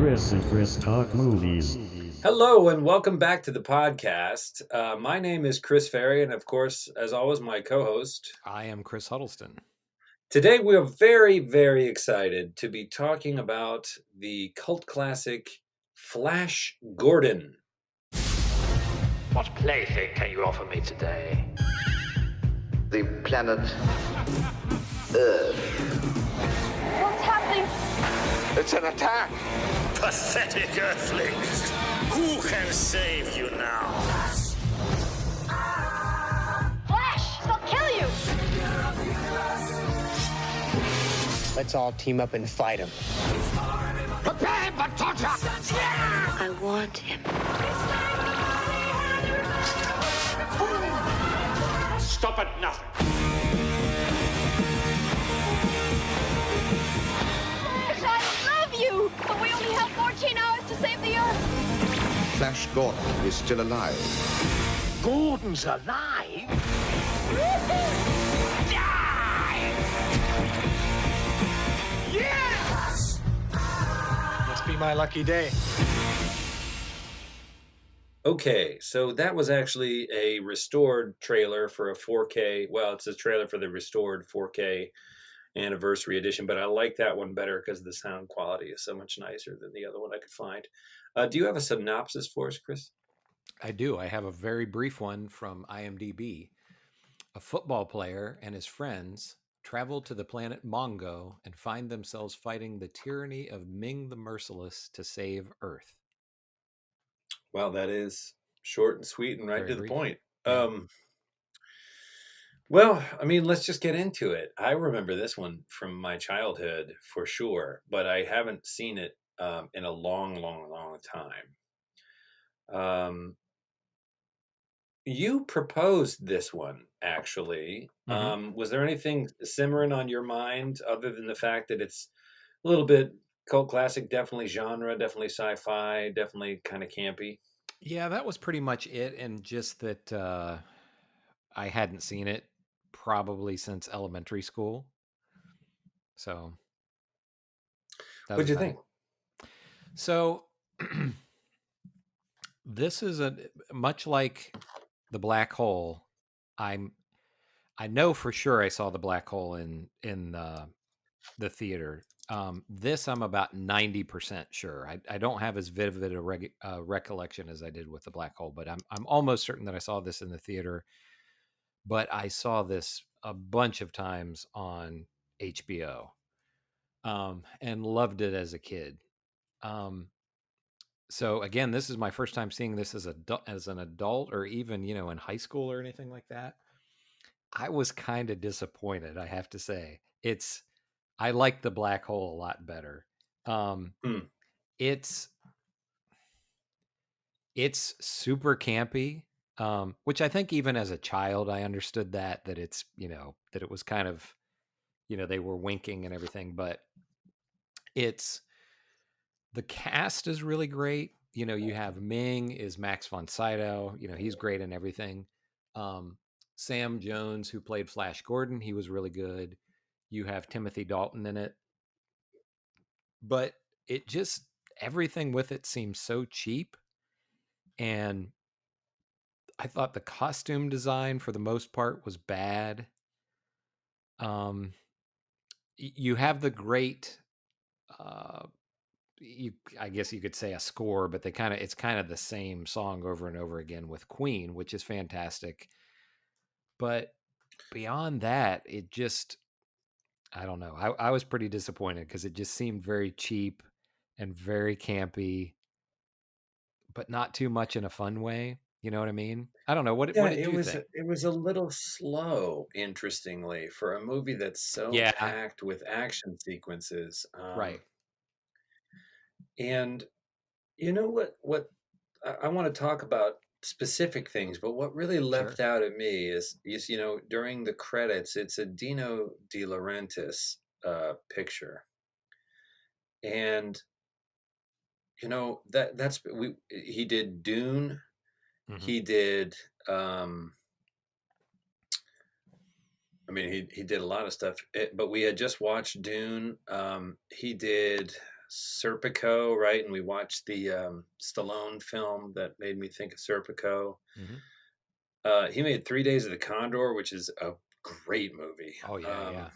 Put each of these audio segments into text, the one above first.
Chris and Chris Talk Movies. Hello and welcome back to the podcast. My name is Chris Ferry, and of course, as always, my co-host. I am Chris Huddleston. Today, we are very, very excited to be talking about the cult classic Flash Gordon. What plaything can you offer me today? The planet Earth. What's happening? It's an attack! Pathetic Earthlings! Who can save you now? Flash! They'll kill you! Let's all team up and fight him. Prepare for torture! I want him. Stop at nothing! Flash, I love you! But we only have 14 hours to save the Earth. Flash Gordon is still alive. Gordon's alive? Die! Yes! Must be my lucky day. Okay, so that was actually a restored trailer for a 4K. Well, it's a trailer for the restored 4K anniversary edition, but I like that one better because the sound quality is so much nicer than the other one I could find. Do you have a synopsis for us, Chris? I do. I have a very brief one from IMDb. A football player and his friends travel to the planet Mongo and find themselves fighting the tyranny of Ming the Merciless to save Earth. Well, that is short and sweet and right Very to the brief. point. Yeah. Well, I mean, let's just get into it. I remember this one from my childhood for sure, but I haven't seen it in a long, long, long time. You proposed this one, actually. Was there anything simmering on your mind other than the fact that it's a little bit cult classic, definitely genre, definitely sci-fi, definitely kind of campy? Yeah, that was pretty much it. And just that I hadn't seen it probably since elementary school. So that What'd was you about think? it. So this is a much like the black hole. I know for sure I saw the black hole in the theater. This I'm about 90% sure. I don't have as vivid a recollection as I did with the black hole, but I'm almost certain that I saw this in the theater. But I saw this a bunch of times on HBO, and loved it as a kid. So again, this is my first time seeing this as an adult, or even in high school or anything like that. I was kind of disappointed, I have to say. I like the black hole a lot better. It's super campy, which I think even as a child I understood that it's that it was kind of they were winking and everything, but the cast is really great. You have Ming is Max von Sydow. He's great in everything. Sam Jones, who played Flash Gordon, he was really good. You have Timothy Dalton in it. But it just, everything with it seems so cheap. And I thought the costume design for the most part was bad. You have the great, I guess you could say a score, but it's kind of the same song over and over again with Queen, which is fantastic. But beyond that, it just, I don't know. I was pretty disappointed because it just seemed very cheap and very campy, but not too much in a fun way. You know what I mean? I don't know. What did you think? It was a little slow, interestingly, for a movie that's so Yeah. packed with action sequences. Right. And you know what I want to talk about specific things, but what really leapt out at me is during the credits, it's a Dino de Laurentis picture. And he did Dune. Mm-hmm. He did he did a lot of stuff, but we had just watched Dune. He did Serpico, right? And we watched the Stallone film that made me think of Serpico. He made 3 Days of the Condor, which is a great movie. Oh yeah.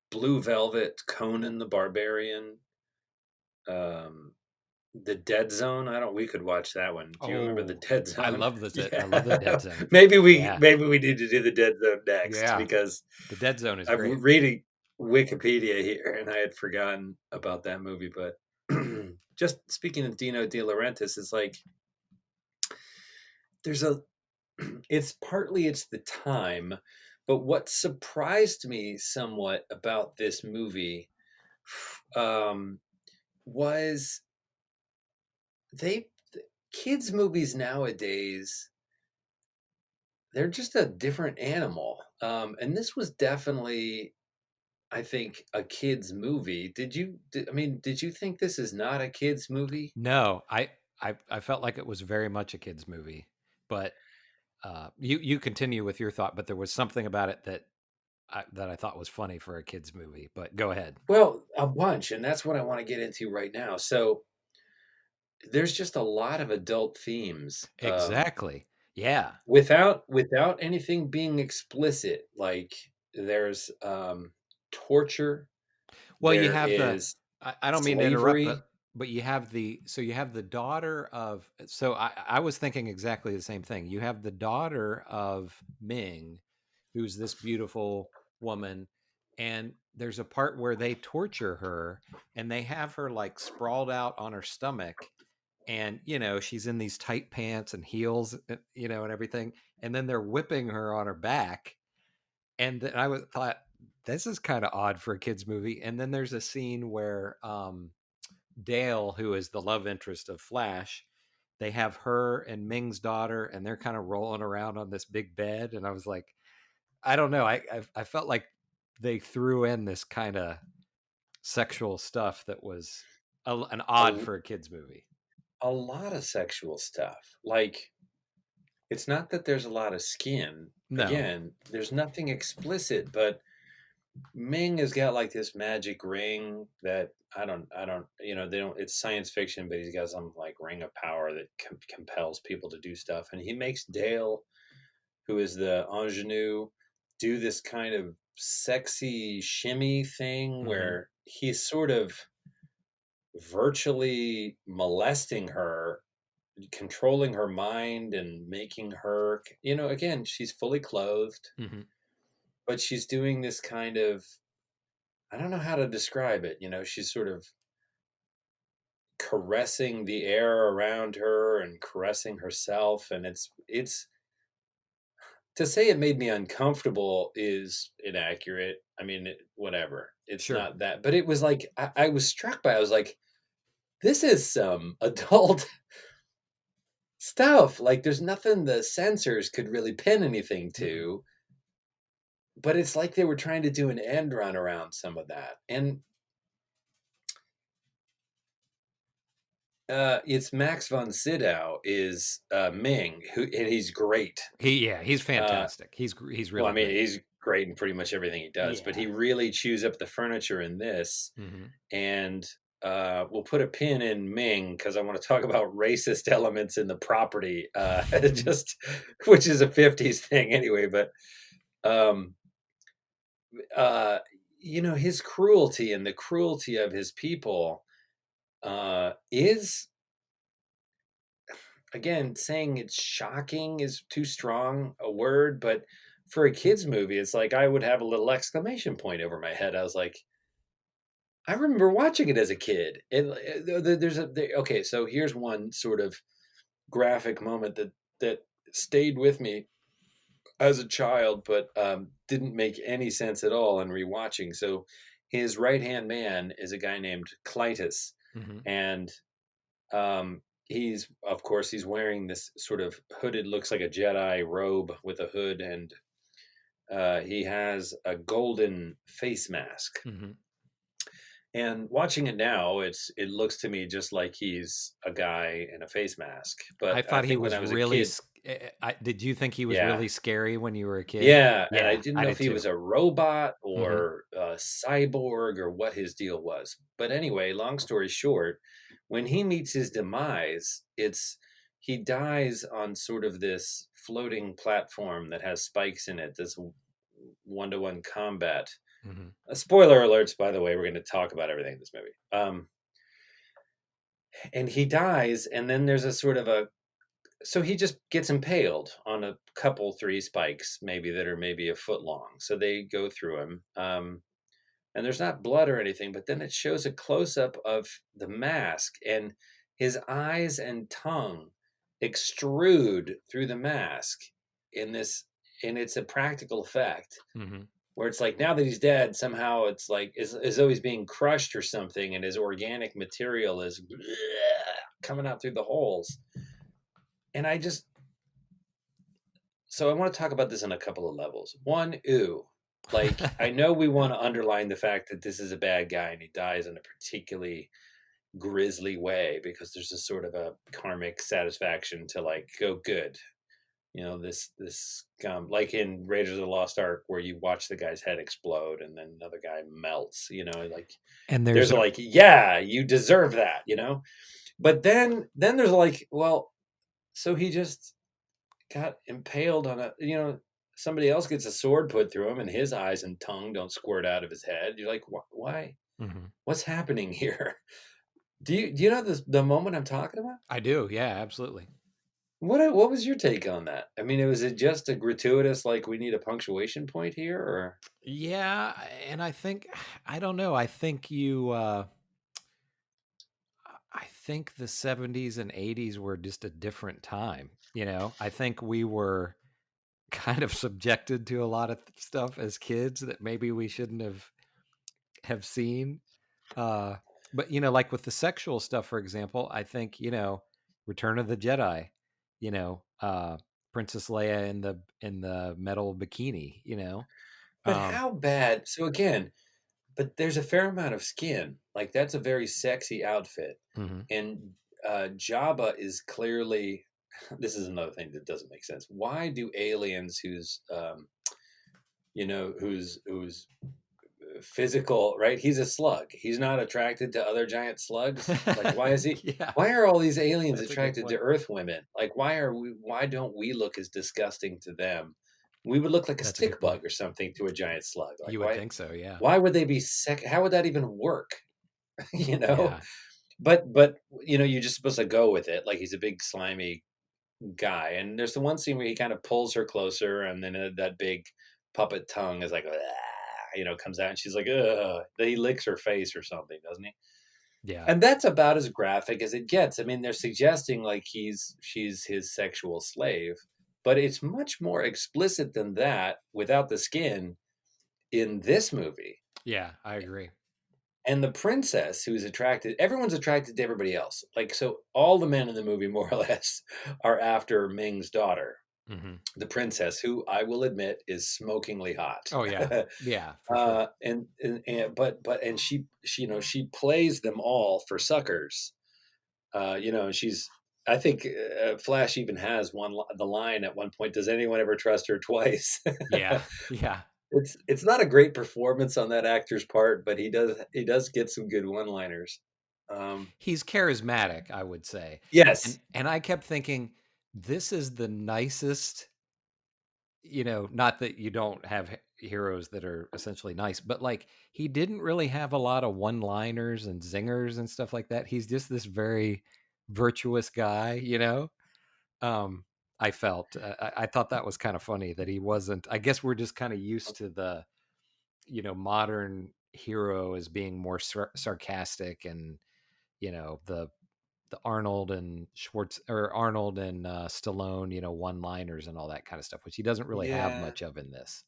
Blue Velvet, Conan the Barbarian, The Dead Zone. We could watch that one. Do you remember The Dead Zone? I love the Dead Zone. Maybe we need to do The Dead Zone next because the Dead Zone is I'm great. reading Wikipedia here and I had forgotten about that movie. But just speaking of Dino de Laurentis, it's like it's the time, but what surprised me somewhat about this movie was kids movies nowadays, they're just a different animal. And this was definitely, I think, a kids movie. Did you think this is not a kids movie? No, I felt like it was very much a kids movie, but you continue with your thought, but there was something about it that I thought was funny for a kids movie, but go ahead. Well, a bunch, and that's what I want to get into right now. So there's just a lot of adult themes. Exactly. Yeah. Without anything being explicit, like there's torture. Well, you there have is I don't mean to slavery. interrupt, but you have the daughter of, so I was thinking exactly the same thing. You have the daughter of Ming, who's this beautiful woman, and there's a part where they torture her and they have her like sprawled out on her stomach, and she's in these tight pants and heels, and everything, and then they're whipping her on her back, and then I thought, this is kind of odd for a kids movie. And then there's a scene where Dale, who is the love interest of Flash, they have her and Ming's daughter, and they're kind of rolling around on this big bed, and I was like, I don't know, I felt like they threw in this kind of sexual stuff that was an odd for a kids movie. A lot of sexual stuff. Like, it's not that there's a lot of skin. No. Again, there's nothing explicit, but Ming has got like this magic ring that I don't, it's science fiction, but he's got some like ring of power that compels people to do stuff. And he makes Dale, who is the ingenue, do this kind of sexy shimmy thing where he's sort of virtually molesting her, controlling her mind and making her, again, she's fully clothed, but she's doing this kind of, I don't know how to describe it. She's sort of caressing the air around her and caressing herself. And it's to say it made me uncomfortable is inaccurate. I mean, whatever. It's not that, but it was like, I was struck by, I was like, this is some adult stuff. Like, there's nothing the censors could really pin anything to, but it's like they were trying to do an end run around some of that. And it's Max von Sydow is Ming, and he's great. He's fantastic. He's really. Well, I mean, he's great in pretty much everything he does, but he really chews up the furniture in this. And we'll put a pin in Ming because I want to talk about racist elements in the property, which is a 50s thing anyway. But his cruelty and the cruelty of his people is, again, saying it's shocking is too strong a word, but for a kids movie, it's like I would have a little exclamation point over my head. I was like, I remember watching it as a kid. And okay, so here's one sort of graphic moment that stayed with me as a child, but didn't make any sense at all in rewatching. So his right-hand man is a guy named Clytus, and he's wearing this sort of hooded, looks like a Jedi robe with a hood, and he has a golden face mask. And watching it now, it looks to me just like he's a guy in a face mask. But I thought he was really Did you think he was Yeah. really scary when you were a kid? Yeah, and I Yeah, didn't I know did if he too. was a robot Mhm. or a cyborg or what his deal was. But anyway, long story short, when he meets his demise, he dies on sort of this floating platform that has spikes in it, this one-to-one combat. Mhm. Spoiler alerts, by the way, we're going to talk about everything in this movie. And he dies, and then there's a sort of so he just gets impaled on a couple 3 spikes, maybe that are maybe a foot long. So they go through him, and there's not blood or anything. But then it shows a close up of the mask, and his eyes and tongue extrude through the mask in this, and it's a practical effect Mhm. where it's like now that he's dead, somehow it's like as though he's being crushed or something, and his organic material is coming out through the holes. And so I want to talk about this on a couple of levels. One, like I know we want to underline the fact that this is a bad guy and he dies in a particularly grisly way because there's a sort of a karmic satisfaction to like go good. This scum, like in Raiders of the Lost Ark, where you watch the guy's head explode and then another guy melts. Like And there's like, yeah, you deserve that. But then there's like, well, so he just got impaled on somebody else gets a sword put through him and his eyes and tongue don't squirt out of his head. You're like, why? Mhm. What's happening here? Do you know the moment I'm talking about? I do. Yeah, absolutely. What was your take on that? I mean, was it just a gratuitous, like we need a punctuation point here, or? Yeah, and I think I don't know. I think I think the 70s and 80s were just a different time. I think we were kind of subjected to a lot of stuff as kids that maybe we shouldn't have seen. But like with the sexual stuff, for example, I think Return of the Jedi, Princess Leia in the metal bikini. But Um, how bad? So again, but there's a fair amount of skin. Like that's a very sexy outfit, mhm. and Jabba is clearly. This is another thing that doesn't make sense. Why do aliens who's physical, right? He's a slug. He's not attracted to other giant slugs. Like, why is he? Yeah, Why are all these aliens that's a good attracted to point. Earth women? Like, why don't we look as disgusting to them? We would look like a That's a good stick point. bug or something to a giant slug. Like, You would think so, yeah. why would they be how would that even work? Yeah. But you're just supposed to go with it. Like he's a big slimy guy. And there's the one scene where he kind of pulls her closer, and then that big puppet tongue is like, comes out, and she's like, ugh. He licks her face or something, doesn't he? Yeah. And that's about as graphic as it gets. I mean, they're suggesting like she's his sexual slave, but it's much more explicit than that without the skin in this movie. Yeah, I agree. And the princess everyone's attracted to everybody else. Like, so all the men in the movie, more or less, are after Ming's daughter, the princess, who I will admit is smokingly hot. Oh yeah, yeah, for sure. And she plays them all for suckers. She's. I think Flash even has the line at one point. Does anyone ever trust her twice? Yeah, yeah. It's not a great performance on that actor's part, but he does get some good one-liners. He's charismatic, I would say. Yes. And I kept thinking, this is the nicest, not that you don't have heroes that are essentially nice, but like he didn't really have a lot of one-liners and zingers and stuff like that. He's just this very virtuous guy, I felt. I thought that was kind of funny that he wasn't. I guess we're just kind of used to the modern hero as being more sarcastic and the Arnold and Stallone one-liners and all that kind of stuff, which he doesn't really have much of in this.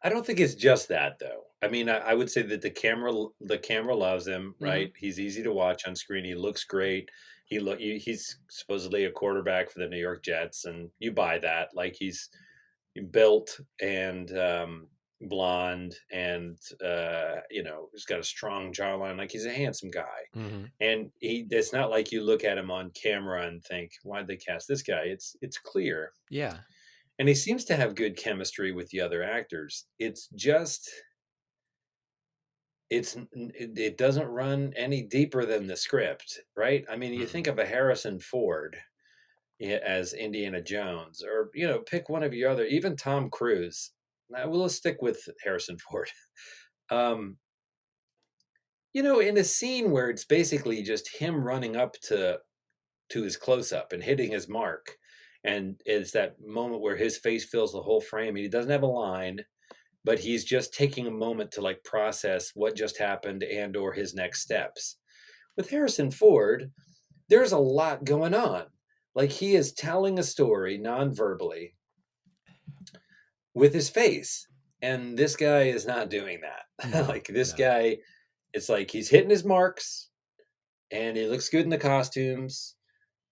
I don't think it's just that though. I mean, I would say that the camera loves him, right? He's easy to watch on screen. He looks great. He's supposedly a quarterback for the New York Jets, and you buy that. Like he's built and blonde, and he's got a strong jawline. Like, he's a handsome guy, Mm-hmm. and it's not like you look at him on camera and think, why'd they cast this guy? It's clear. Yeah. And he seems to have good chemistry with the other actors. It's just, it doesn't run any deeper than the script, right? I mean, you think of a Harrison Ford as Indiana Jones, or pick one of your other, even Tom Cruise. Now, we'll stick with Harrison Ford. In a scene where it's basically just him running up to his close-up and hitting his mark, and it's that moment where his face fills the whole frame, and he doesn't have a line, but he's just taking a moment to like process what just happened and or his next steps. With Harrison Ford, there's a lot going on. Like, he is telling a story non-verbally with his face, and this guy is not doing that. No, Like, this no. guy, it's like he's hitting his marks, and he looks good in the costumes,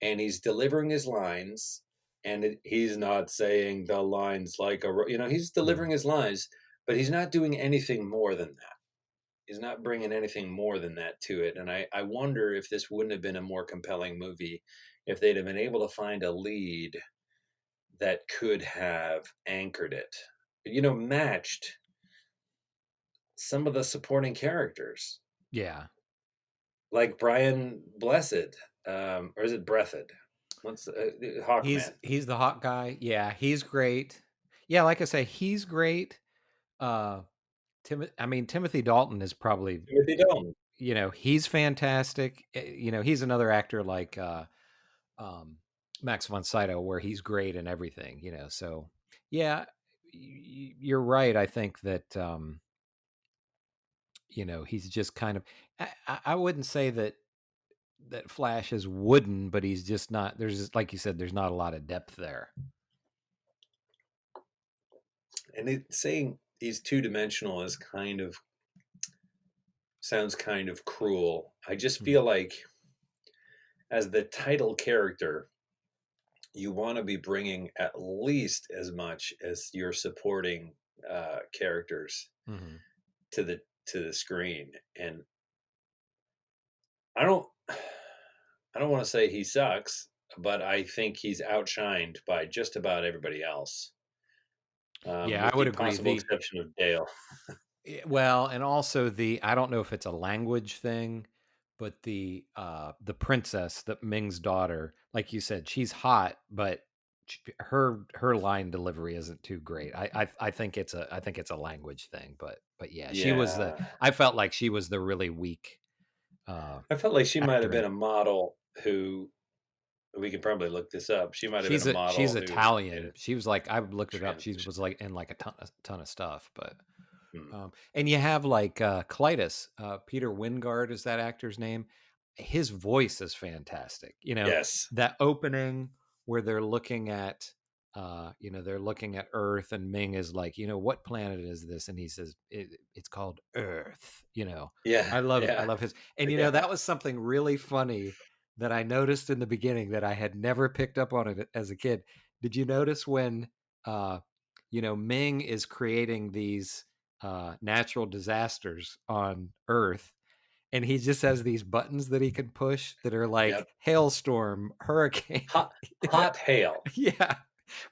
and he's delivering his lines, and he's not saying the lines like he's delivering his lines, but he's not doing anything more than that. He's not bringing anything more than that to it. And I wonder if this wouldn't have been a more compelling movie if they'd have been able to find a lead that could have anchored it, matched some of the supporting characters. Yeah. Like Brian Blessed, or is it Breathed? What's Hawkman? He's the hawk guy. Yeah, he's great. Yeah, like I say, he's great. Timothy Dalton is probably, Timothy Dalton. he's fantastic. He's another actor like Max von Sydow, where he's great in everything. So yeah, you're right. I think that he's just kind of. I wouldn't say that Flash is wooden, but he's just not. There's, like you said, there's not a lot of depth there. And saying he's two-dimensional is sounds kind of cruel. I just feel like, as the title character, you want to be bringing at least as much as your supporting characters to the screen. And I don't want to say he sucks, but I think he's outshined by just about everybody else. Yeah, I would agree. Possible exception of Dale. Well, and also I don't know if it's a language thing, but the princess, that Ming's daughter, like you said, she's hot, but her line delivery isn't too great. I think it's a language thing, but yeah, she was I felt like she was the really weak. I felt like she might have been a model who. We could probably look this up. She might have been a model. She's Italian. She was like, I looked it up. She was like in like a ton of stuff, but. And you have like Clytus, Peter Wingard is that actor's name. His voice is fantastic. Yes. That opening where they're looking at, they're looking at Earth, and Ming is like, what planet is this? And he says, it's called Earth. Yeah. I love his, and that was something really funny that I noticed in the beginning that I had never picked up on it as a kid. Did you notice when, Ming is creating these natural disasters on Earth, and he just has these buttons that he can push that are like hailstorm, hurricane, hot hail. Yeah,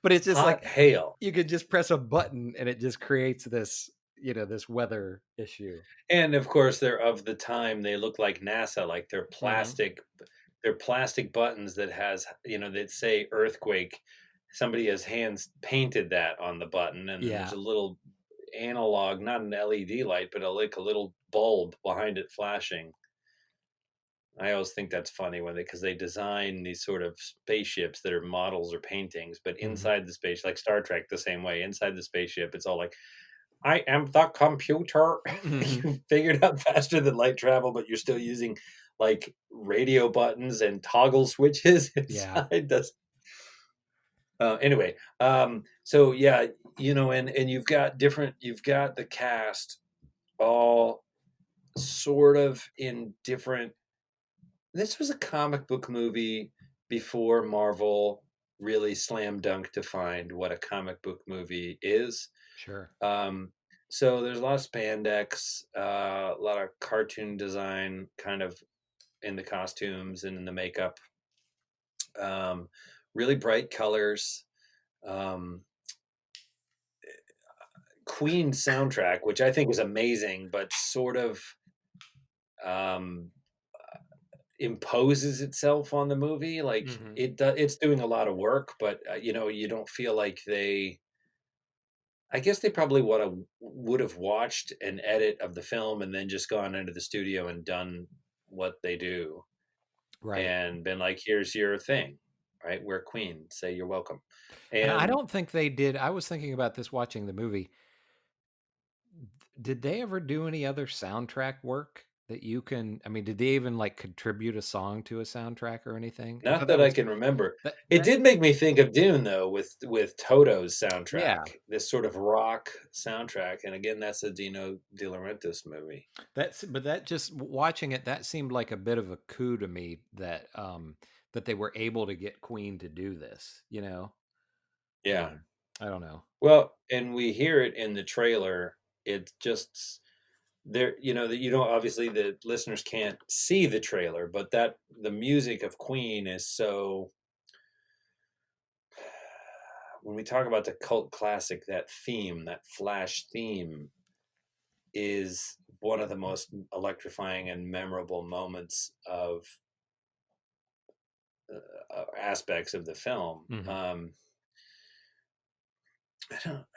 but it's just hot like hail. You could just press a button and it just creates this, this weather issue. And of course, they're of the time. They look like NASA, like they're plastic. They're plastic buttons that has, that say earthquake. Somebody has hands painted that on the button, and there's a little analog, not an LED light, but a little bulb behind it flashing. I always think that's funny because they design these sort of spaceships that are models or paintings, but inside the space, like Star Trek, the same way. Inside the spaceship, it's all like, I am the computer. You figured out faster than light travel, but you're still using like radio buttons and toggle switches inside this. Anyway, so yeah, and you've got the cast all sort of in different. This was a comic book movie before Marvel really slam dunk defined what a comic book movie is. Sure. So there's a lot of spandex, a lot of cartoon design, kind of in the costumes and in the makeup. Really bright colors. Um, Queen soundtrack, which I think is amazing, but sort of um, imposes itself on the movie. Like it's doing a lot of work, but you don't feel like they. I guess they probably would have watched an edit of the film and then just gone into the studio and done what they do, Right. and been like, "Here's your thing, right? We're Queen. Say you're welcome." And I And don't think they did. I was thinking about this watching the movie. Did they ever do any other soundtrack work that you can? I mean, did they even like contribute a song to a soundtrack or anything? I not thought that that I was can remember. It that did make me think of Dune though, with Toto's soundtrack, yeah. this sort of rock soundtrack. And again, that's a Dino de Laurentis movie. But that just watching it, that seemed like a bit of a coup to me that that they were able to get Queen to do this, you know? Yeah. I don't know. Well, and we hear it in the trailer. It just there, that obviously the listeners can't see the trailer, but that the music of Queen is so. When we talk about the cult classic, that theme, that Flash theme, is one of the most electrifying and memorable moments of aspects of the film.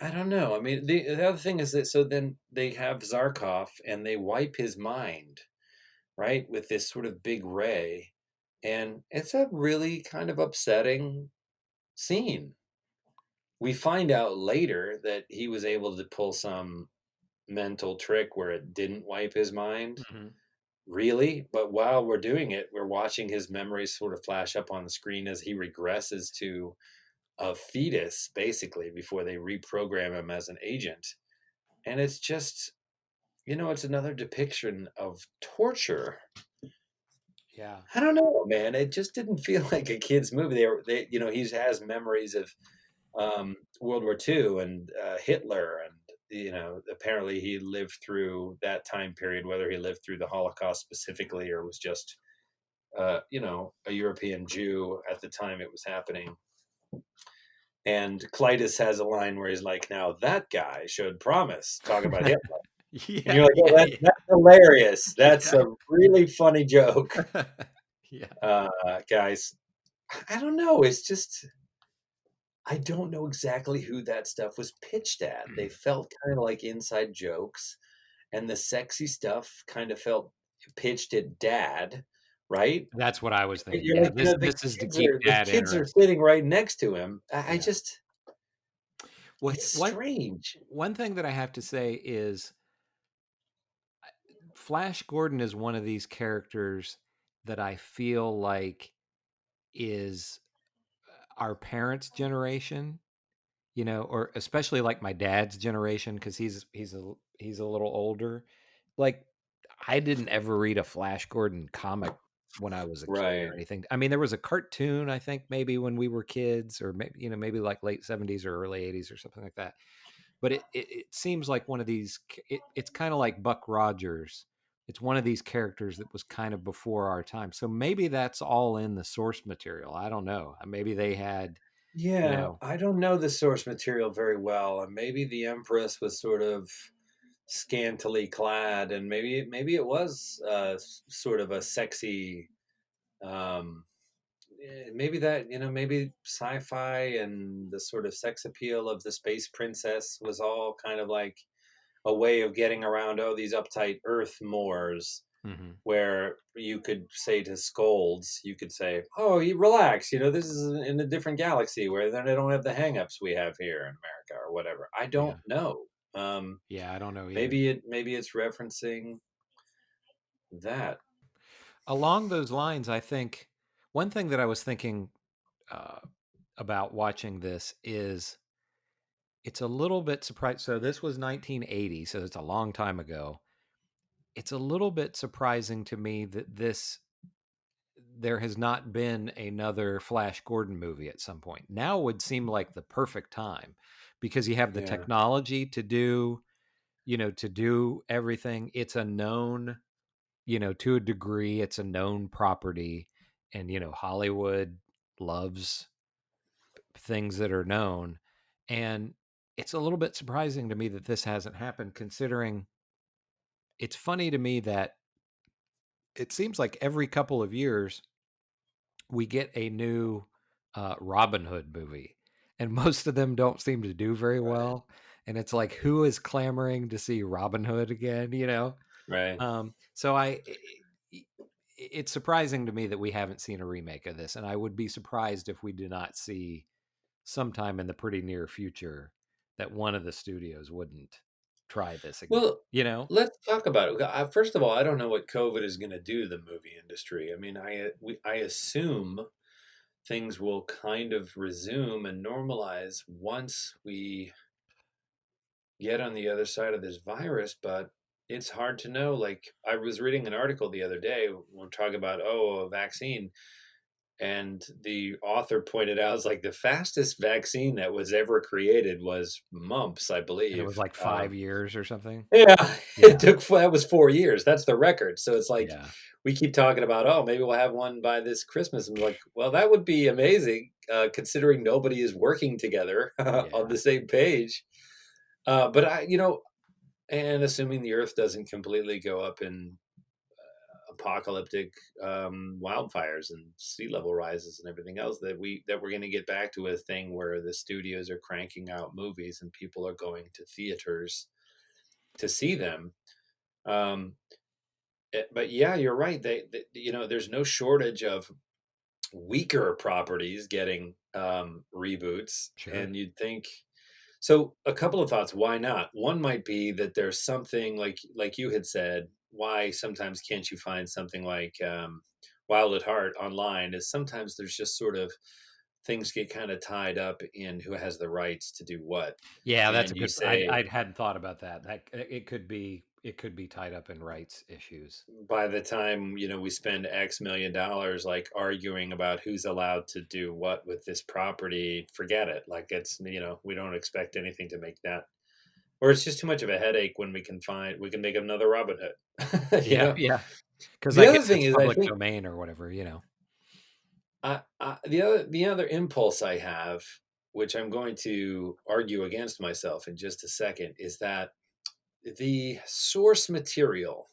I don't know. I mean, the other thing is that so then they have Zarkov and they wipe his mind, right, with this sort of big ray, and it's a really kind of upsetting scene. We find out later that he was able to pull some mental trick where it didn't wipe his mind, really. But while we're doing it, we're watching his memories sort of flash up on the screen as he regresses to a fetus, basically, before they reprogram him as an agent. And it's just, it's another depiction of torture. Yeah. I don't know, man. It just didn't feel like a kid's movie. He has memories of World War II and Hitler, and apparently he lived through that time period, whether he lived through the Holocaust specifically or was just, a European Jew at the time it was happening. And Clytus has a line where he's like, "Now that guy showed promise." Talking about Hitler. Yeah, And you're like, that's hilarious. That's a really funny joke. Yeah. Guys, I don't know. It's just, I don't know exactly who that stuff was pitched at. They felt kind of like inside jokes, and the sexy stuff kind of felt pitched at Dad, right? That's what I was thinking. You're Yeah, like, this is to keep Dad the kids are interested. sitting right next to him. I just, Well, it's strange. One thing that I have to say is Flash Gordon is one of these characters that I feel like is our parents' generation, or especially like my dad's generation, because he's a little older. Like, I didn't ever read a Flash Gordon comic when I was a kid or anything. I mean, there was a cartoon, I think, maybe when we were kids, or maybe like late 70s or early 80s or something like that. But it seems like one of these. It's kind of like Buck Rogers. It's one of these characters that was kind of before our time. So maybe that's all in the source material. I don't know. Maybe they had. Yeah, I don't know the source material very well, and maybe the Empress was sort of scantily clad, and maybe it was sort of a sexy. Maybe that maybe sci-fi and the sort of sex appeal of the space princess was all kind of like a way of getting around these uptight Earth Moors. Where you could say to scolds, you could say, "Oh, you relax. This is in a different galaxy where they don't have the hangups we have here in America or whatever." I don't know. Yeah, I don't know either. Maybe it's referencing that. Along those lines, I think one thing that I was thinking about watching this is it's a little bit surprised. So this was 1980, so it's a long time ago. It's a little bit surprising to me that there has not been another Flash Gordon movie at some point. Now would seem like the perfect time because you have the technology to do to do everything. It's a known, to a degree, it's a known property, and Hollywood loves things that are known, and it's a little bit surprising to me that this hasn't happened, considering it's funny to me that it seems like every couple of years we get a new Robin Hood movie, and most of them don't seem to do very well. And it's like, who is clamoring to see Robin Hood again? Right. So it's surprising to me that we haven't seen a remake of this, and I would be surprised if we do not see sometime in the pretty near future that one of the studios wouldn't try this again. Well, let's talk about it. First of all, I don't know what COVID is going to do to the movie industry. I mean, I assume things will kind of resume and normalize once we get on the other side of this virus, but it's hard to know. Like, I was reading an article the other day, we're talking about, a vaccine. And the author pointed out, it's like the fastest vaccine that was ever created was mumps, I believe. And it was like 5 years or something. Yeah, that was 4 years. That's the record. So it's like, Yeah. we keep talking about, maybe we'll have one by this Christmas. And like, well, that would be amazing, considering nobody is working together on the same page. But and assuming the Earth doesn't completely go up in apocalyptic wildfires and sea level rises and everything else, that we're going to get back to a thing where the studios are cranking out movies and people are going to theaters to see them. But yeah, you're right. There's no shortage of weaker properties getting reboots. Sure. And you'd think, so a couple of thoughts. Why not? One might be that there's something like you had said, why sometimes can't you find something like Wild at Heart online, is sometimes there's just sort of things get kind of tied up in who has the rights to do what. Yeah, that's And a good. I hadn't thought about that. That it could be tied up in rights issues. By the time we spend X million dollars like arguing about who's allowed to do what with this property, forget it. Like, it's we don't expect anything to make that, or it's just too much of a headache when we can make another Robin Hood. Yeah. Because the other thing is, public I think, domain or whatever. the other impulse I have, which I'm going to argue against myself in just a second, is that the source material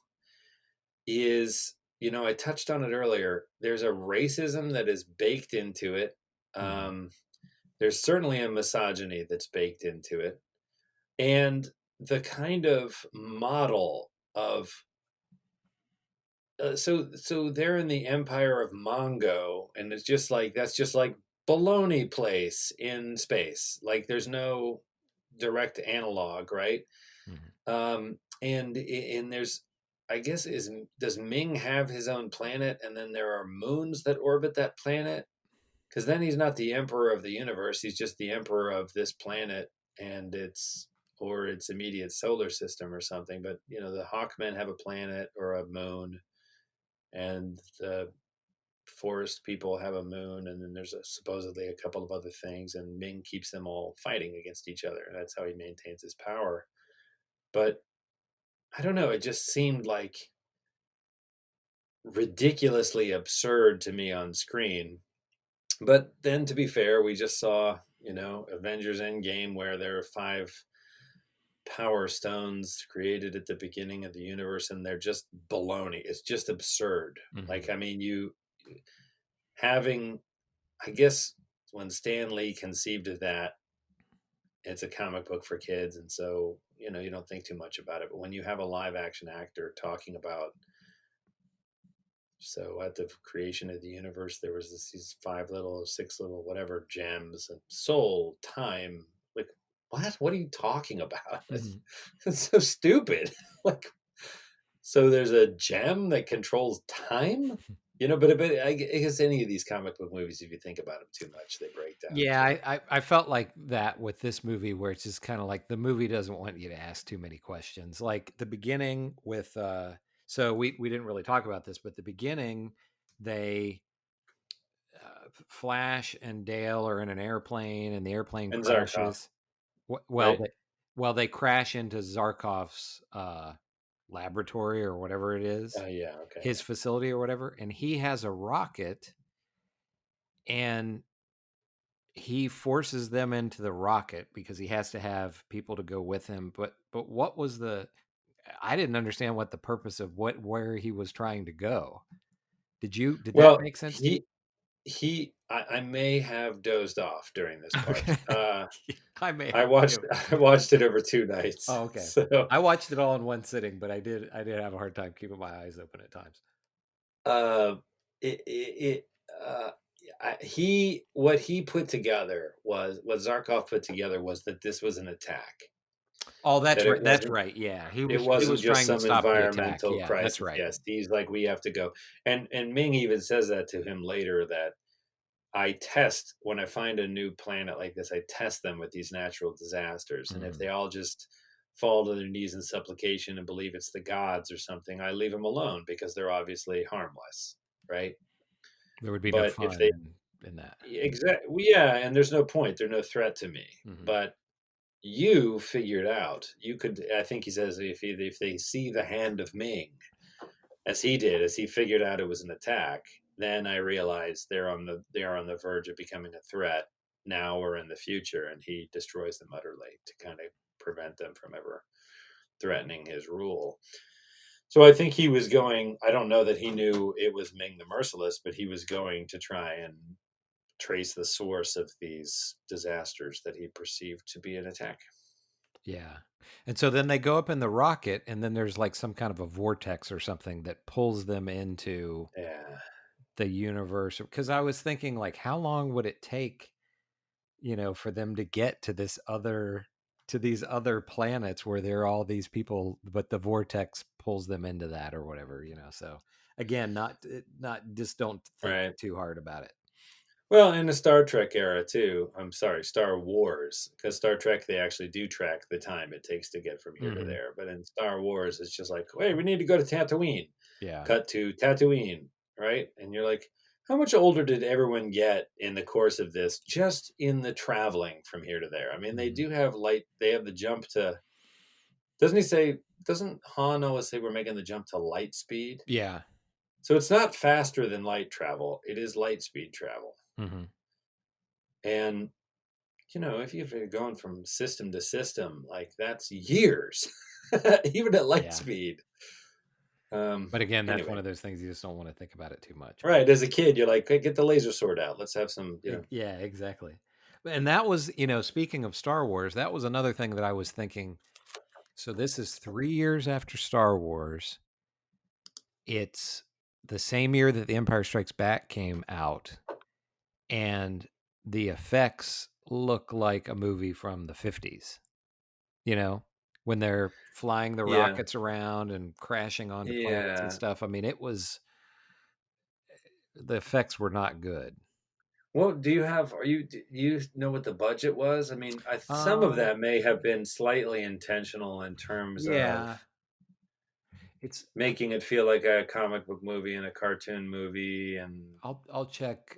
is, I touched on it earlier. There's a racism that is baked into it. There's certainly a misogyny that's baked into it. And the kind of model of so they're in the empire of Mongo, and it's just like, that's just like baloney place in space. Like, there's no direct analog, right? And there's, I guess, does Ming have his own planet, and then there are moons that orbit that planet? Because then he's not the emperor of the universe, he's just the emperor of this planet and its immediate solar system or something. But the Hawkmen have a planet or a moon, and the forest people have a moon, and then there's supposedly a couple of other things, and Ming keeps them all fighting against each other, and that's how he maintains his power. But I don't know, it just seemed like ridiculously absurd to me on screen. But then, to be fair, we just saw, Avengers Endgame, where there are 5 power stones created at the beginning of the universe, and they're just baloney. It's just absurd. Like, I mean, I guess when Stan Lee conceived of that, it's a comic book for kids, and so you don't think too much about it. But when you have a live action actor talking about, so at the creation of the universe, there was these 6 little whatever gems, and soul, time. Like, what are you talking about? It's so stupid. Like, so there's a gem that controls time, but I guess any of these comic book movies, if you think about them too much, they break down. Yeah, I felt like that with this movie, where it's just kind of like the movie doesn't want you to ask too many questions. Like the beginning with so we didn't really talk about this, but the beginning, they Flash and Dale are in an airplane, and the airplane crashes. Zarkov. Right? Well, they crash into Zarkov's laboratory or whatever it is, Yeah, okay. his facility or whatever, and he has a rocket, and he forces them into the rocket because he has to have people to go with him. But what was the? I didn't understand what the purpose of where he was trying to go. Did that Well, make sense to you? I may have dozed off during this part. Okay. I may I have watched too. I watched it over 2 nights. Oh, okay. So, I watched it all in one sitting, but I did have a hard time keeping my eyes open at times. uh, it what he put together was what Zarkov put together was that this was an attack. Oh, that's That right. it That's wasn't right. Yeah, he it was wasn't just trying to some stop the attack. environmental Yeah, that's crisis. right. Yes, he's like, we have to go. And Ming even says that to him later, that I test when I find a new planet like this, I test them with these natural disasters. And if they all just fall to their knees in supplication and believe it's the gods or something, I leave them alone because they're obviously harmless, right? There would be no But if fun they in that. exactly, yeah, and there's no point. They're no threat to me. Mhm. But you figured out you could. I think he says if they see the hand of Ming, as he did, as he figured out it was an attack, then I realized they are on the verge of becoming a threat now or in the future, and he destroys them utterly to kind of prevent them from ever threatening his rule. So I think he was going. I don't know that he knew it was Ming the Merciless, but he was going to try and trace the source of these disasters that he perceived to be an attack. Yeah. And so then they go up in the rocket, and then there's like some kind of a vortex or something that pulls them into Yeah. the universe. Because I was thinking, like, how long would it take, for them to get to these other planets where there are all these people, but the vortex pulls them into that or whatever. So again, not just don't think Right. too hard about it. Well, in the Star Trek era too. I'm sorry, Star Wars, because Star Trek they actually do track the time it takes to get from here to Mhm. there. But in Star Wars, it's just like, hey, we need to go to Tatooine. Yeah. Cut to Tatooine, right? And you're like, how much older did everyone get in the course of this, just in the traveling from here to there? I mean, they Mhm. do have they have the jump to. Doesn't Han always say we're making the jump to light speed? Yeah. So it's not faster than light travel. It is light speed travel. Mhm. And if you're going from system to system, like that's years, even at light Yeah. speed. But again, that's Anyway, one of those things you just don't want to think about it too much. right? As a kid, you're like, hey, get the laser sword out. Let's have some, Yeah, exactly. And that was, speaking of Star Wars, that was another thing that I was thinking. So this is 3 years after Star Wars. It's the same year that The Empire Strikes Back came out, and the effects look like a movie from the 50s. When they're flying the yeah, rockets around and crashing onto planets and yeah. stuff. I mean, the effects were not good. Well, do you know what the budget was? I mean, some of Um, that may have been slightly intentional in terms of yeah, it's making it feel like a comic book movie and a cartoon movie, and I'll check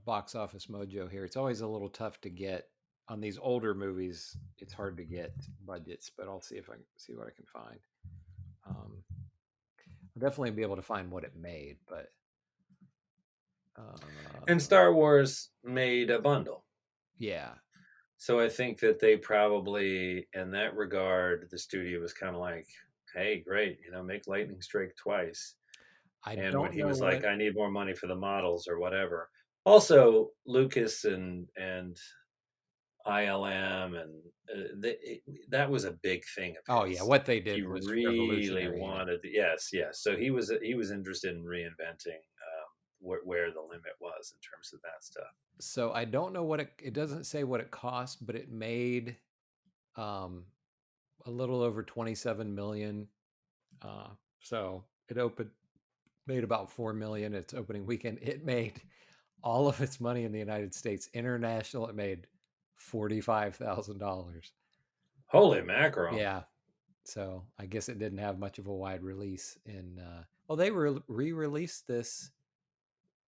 Box Office Mojo here. It's always a little tough to get on these older movies. It's hard to get budgets, but I'll see if I can see what I can find. I'll definitely be able to find what it made, but and Star Wars made a bundle. yeah, So I think that they probably, in that regard, the studio was kind of like, "Hey, great, make Lightning Strike twice." I And when don't he know was like, what. "I need more money for the models or whatever," also Lucas and ILM and that was a big thing of Oh yeah, his. what they He did was really revolutionary. wanted, yes, yes. So he was interested in reinventing where the limit was in terms of that stuff. So I don't know what it doesn't say what it cost, but it made um, a little over 27 million. So it made about 4 million its opening weekend. It made all of its money in the United States. International, it made $45,000. Holy mackerel! Yeah. So I guess it didn't have much of a wide release in well, they re-released this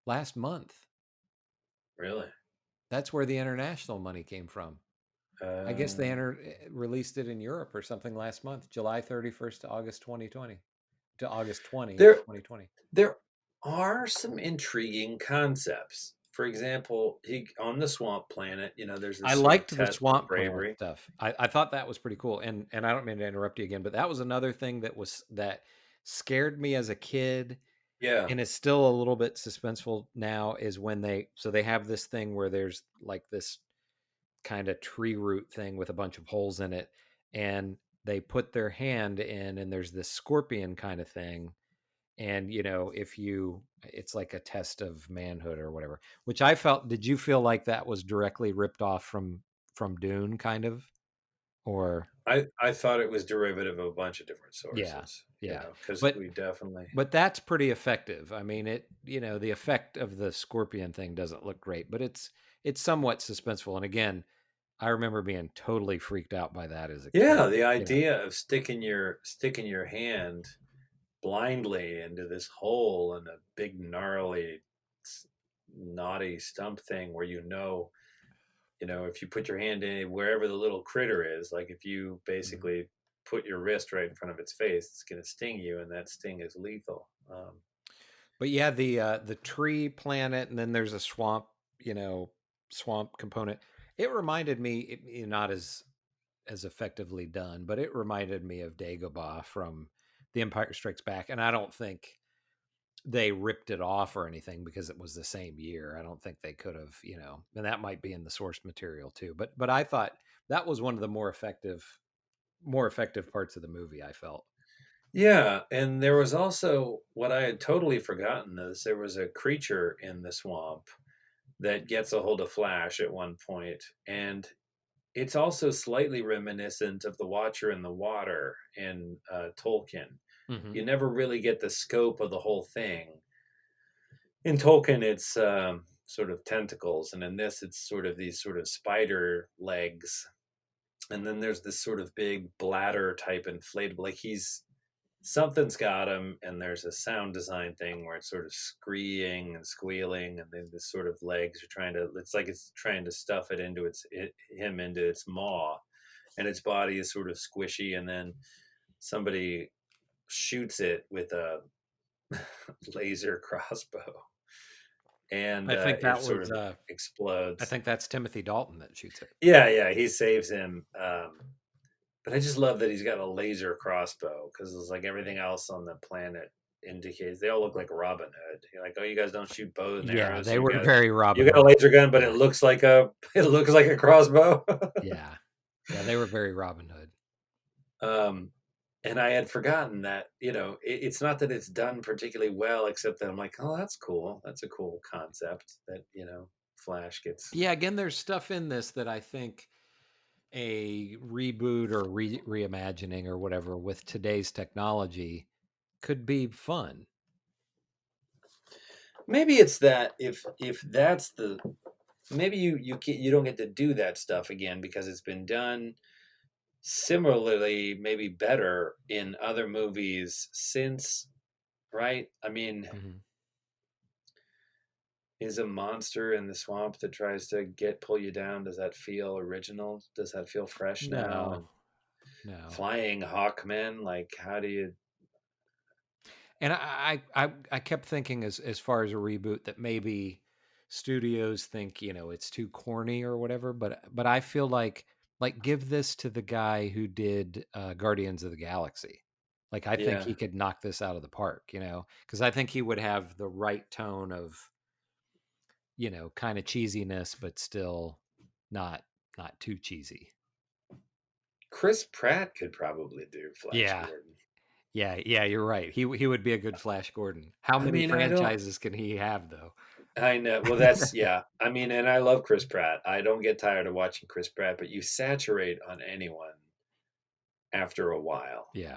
last month. Really? That's where the international money came from. I guess they released it in Europe or something last month, July 31st to August 2020, to August 20, There, 2020. there are some intriguing concepts. For example, on the swamp planet, there's this I sort of liked the test of swamp planet bravery. stuff. I thought that was pretty cool. And I don't mean to interrupt you again, but that was another thing that scared me as a kid. Yeah. And it's still a little bit suspenseful now, is when they have this thing where there's like this kind of tree root thing with a bunch of holes in it, and they put their hand in, and there's this scorpion kind of thing. And it's like a test of manhood or whatever, which I felt. Did you feel like that was directly ripped off from Dune, kind of? Or I thought it was derivative of a bunch of different yeah, sources. yeah. Because But we definitely. But that's pretty effective. I mean, the effect of the scorpion thing doesn't look great, but it's somewhat suspenseful. And again, I remember being totally freaked out by that as a Yeah, kid. the idea of sticking your hand blindly into this hole in a big gnarly knotty stump thing where if you put your hand in wherever the little critter is, like if you basically put your wrist right in front of its face, it's going to sting you, and that sting is lethal. But yeah, the tree planet, and then there's a swamp, swamp component. It reminded me, not as effectively done, but it reminded me of Dagobah from The Empire Strikes Back. And I don't think they ripped it off or anything because it was the same year. I don't think they could have, and that might be in the source material too. But I thought that was one of the more effective parts of the movie, I felt. Yeah, and there was also what I had totally forgotten is there was a creature in the swamp that gets a hold of Flash at one point, and it's also slightly reminiscent of the Watcher in the Water in Tolkien. Mm-hmm. You never really get the scope of the whole thing. In Tolkien, it's sort of tentacles, and in this, it's sort of these sort of spider legs. And then there's this sort of big bladder type inflatable, like something's got him, and there's a sound design thing where it's sort of screeing and squealing, and then the sort of legs are it's trying to stuff it into him into its maw, and its body is sort of squishy, and then somebody shoots it with a laser crossbow, and I think that sort of explodes. I think that's Timothy Dalton that shoots it. Yeah, he saves him. But I just love that he's got a laser crossbow, because it's like everything else on the planet indicates they all look like Robin Hood. You're like, oh, you guys don't shoot bows and arrows. Yeah, they were very Robin. You got a laser gun, but it looks like a crossbow. Yeah, they were very Robin Hood. And I had forgotten that, it's not that it's done particularly well, except that I'm like, oh, that's cool. That's a cool concept that, Flash gets. Yeah, again, there's stuff in this that I think a reboot or reimagining or whatever with today's technology could be fun. Maybe it's that if that's maybe you don't get to do that stuff again because it's been done similarly, maybe better in other movies since, right? I mean, is a monster in the swamp that tries to pull you down, does that feel original? Does that feel fresh now? No. Flying Hawkmen, like how do you? And I kept thinking as far as a reboot that maybe studios think it's too corny or whatever, but I feel like give this to the guy who did Guardians of the Galaxy. Like I think he could knock this out of the park, because I think he would have the right tone of kind of cheesiness, but still not too cheesy. Chris Pratt could probably do Flash Gordon. Yeah, you're right. He would be a good Flash Gordon. How many franchises can he have, though? I know. Well, that's I mean, and I love Chris Pratt. I don't get tired of watching Chris Pratt, but you saturate on anyone after a while. Yeah.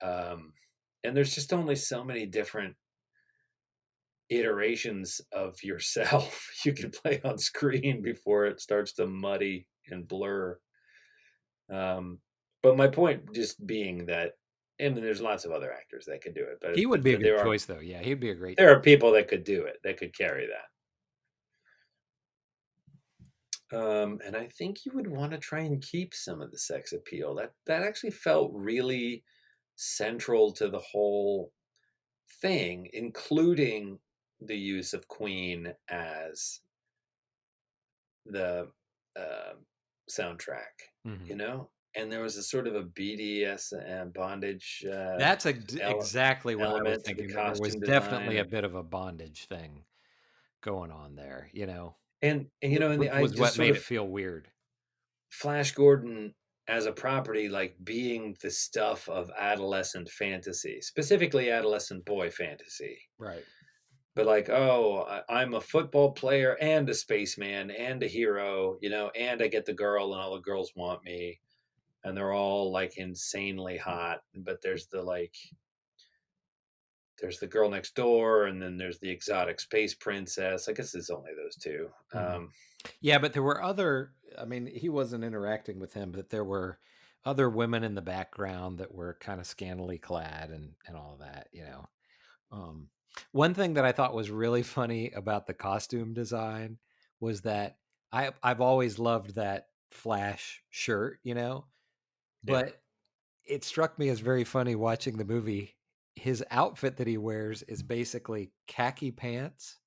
And there's just only so many different iterations of yourself you can play on screen before it starts to muddy and blur. But my point just being that, and there's lots of other actors that could do it, but he would be a good choice, though. Yeah, he'd be a great. There are people that could do it, that could carry And I think you would want to try and keep some of the sex appeal. That actually felt really central to the whole thing, including the use of Queen as the uh, soundtrack, Mhm. you know? And there was a sort of a BDS bondage That's exactly what I was element to the thinking, that there was costume design. definitely a bit of a bondage thing going on there, And you know, and which I was just what sort made of it feel weird. Flash Gordon as a property, like being the stuff of adolescent fantasy, specifically adolescent boy fantasy. Right. But like, oh, I'm a football player and a spaceman and a hero, and I get the girl and all the girls want me. And they're all like insanely hot. But there's the girl next door, and then there's the exotic space princess. I guess it's only those two. Mhm. Yeah, but there were he wasn't interacting with him, but there were other women in the background that were kind of scantily clad and all of that. Um, One thing that I thought was really funny about the costume design was that I've always loved that Flash shirt, Yeah. but it struck me as very funny watching the movie. His outfit that he wears is basically khaki pants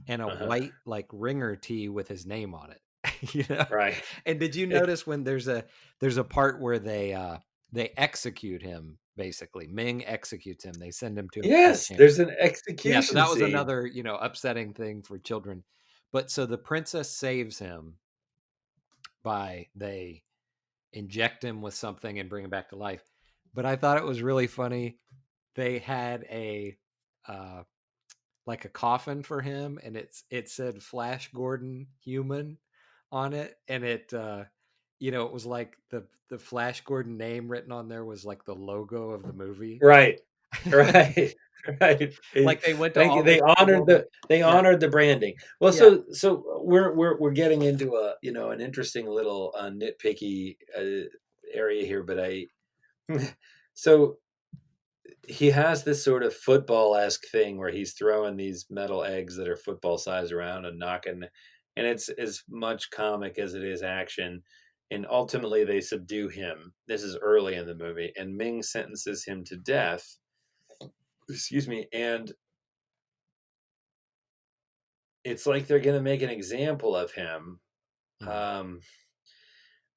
and a Uh-huh. white like ringer tee with his name on it. Right. And did you notice when there's a part where they execute him, basically Ming executes him, they send him to a metal Yes, chamber. there's an Yeah, so execution that was scene. another upsetting thing for children. But so the princess saves him by they inject him with something and bring him back to life. But I thought it was really funny. They had a uh, like a coffin for him, and it said Flash Gordon Human on it, and it was like the Flash Gordon name written on there was like the logo of the movie. Right. Right. Right. Like they went to Thank you. all this trouble to They yeah honored the branding. Well, yeah so we're getting into an interesting little nitpicky area here, but so he has this sort of football-esque thing where he's throwing these metal eggs that are football size around and knocking, and it's as much comic as it is action. And ultimately, they subdue him. This is early in the movie, and Ming sentences him to death. Excuse me. And it's like they're going to make an example of him. Um,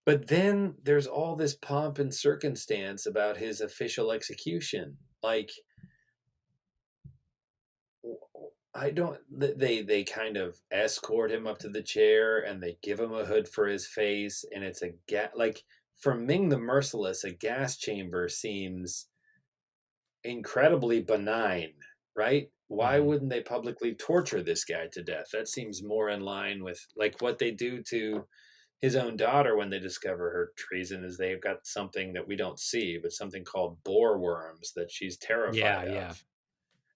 but then there's all this pomp and circumstance about his official execution. Like, I don't. They kind of escort him up to the chair and they give him a hood for his face, and it's like for Ming the Merciless, a gas chamber seems incredibly benign, right? Why Mhm. wouldn't they publicly torture this guy to death? That seems more in line with like what they do to his own daughter when they discover her treason. Is they've got something that we don't see, but something called boar worms that she's yeah terrified yeah of.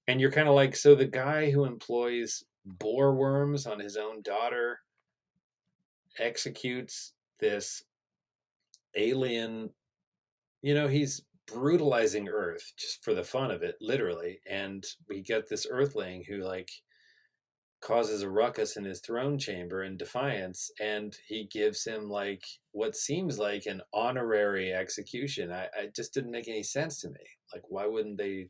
And you're kind of like, so the guy who employs boar worms on his own daughter executes this alien, he's brutalizing Earth just for the fun of it, literally. And we get this Earthling who like causes a ruckus in his throne chamber in defiance, and he gives him like what seems like an honorary execution. I just didn't make any sense to me. Like, why wouldn't they?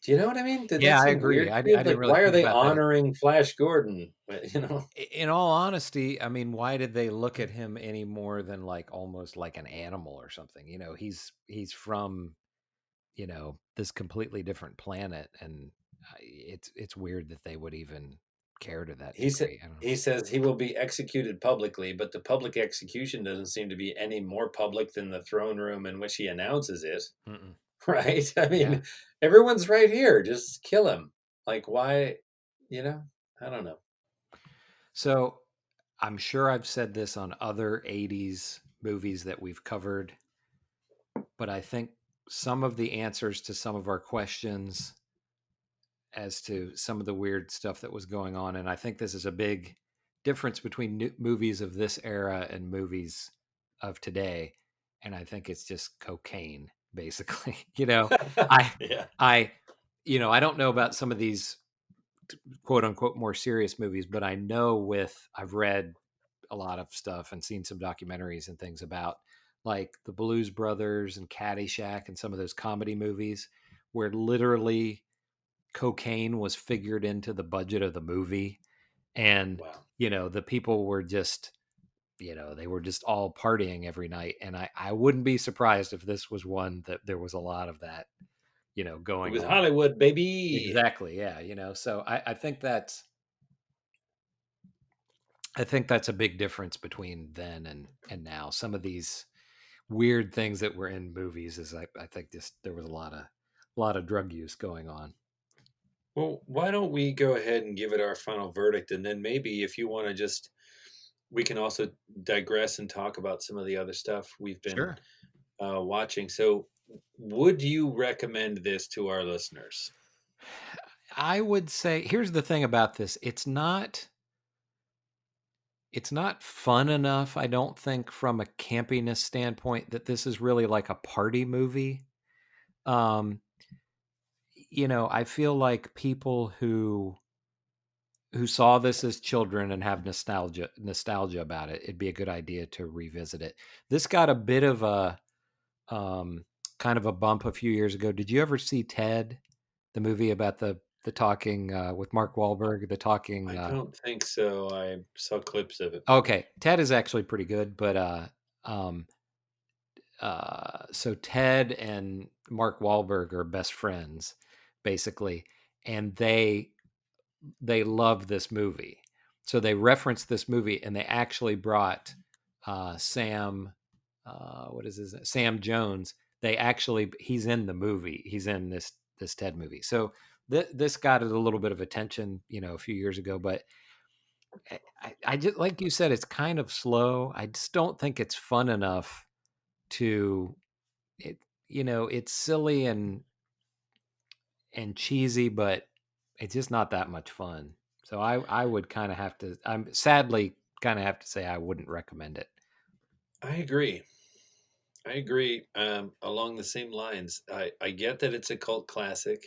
Do you know what I mean? Did that Yeah, I seem agree. weird I to you? didn't Like, really why are think they about that. honoring Flash Gordon? You know? In all honesty, why did they look at him any more than like almost like an animal or something? He's from this completely different planet, and it's weird that they would even care to that He said degree. I don't he says he will be executed publicly, but the public execution doesn't seem to be any more public than the throne room in which he announces it. know. Mm-mm. Right? I Yeah. mean, everyone's right here. Just kill him. Like, why? I don't know. So I'm sure I've said this on other 80s movies that we've covered, but I think some of the answers to some of our questions as to some of the weird stuff that was going on. And I think this is a big difference between movies of this era and movies of today. And I think it's just cocaine, basically. I, Yeah. I, I don't know about some of these quote unquote more serious movies, but I know I've read a lot of stuff and seen some documentaries and things about like the Blues Brothers and Caddyshack and some of those comedy movies where literally cocaine was figured into the budget of the movie. And, Wow. the people were just, they were just all partying every night. And I wouldn't be surprised if this was one that there was a lot of that, going It was on. Hollywood, baby. Exactly. Yeah. So I think that's a big difference between then and now. Some of these weird things that were in movies is I think there was a lot of drug use going on. Well, why don't we go ahead and give it our final verdict, and then maybe if you want to we can also digress and talk about some of the other stuff we've been Sure. watching. So, would you recommend this to our listeners? I would say here's the thing about this. It's not fun enough, I don't think, from a campiness standpoint, that this is really like a party movie. I feel like people who saw this as children and have nostalgia about it, it'd be a good idea to revisit it. This got a bit of a kind of a bump a few years ago. Did you ever see Ted, the movie about the talking with Mark Wahlberg, the talking? I don't think so. I saw clips of it. Okay, Ted is actually pretty good, but so Ted and Mark Wahlberg are best friends, basically, and they love this movie. So they referenced this movie, and they actually brought Sam, what is his name? Sam Jones. He's in the movie. He's in this Ted movie. So this got it a little bit of attention, a few years ago. But I just, like you said, it's kind of slow. I just don't think it's fun enough to it. It's silly and cheesy, but it's just not that much fun. So I would kind of have to. I'm sadly kind of have to say I wouldn't recommend it. I agree. Along the same lines. I get that it's a cult classic.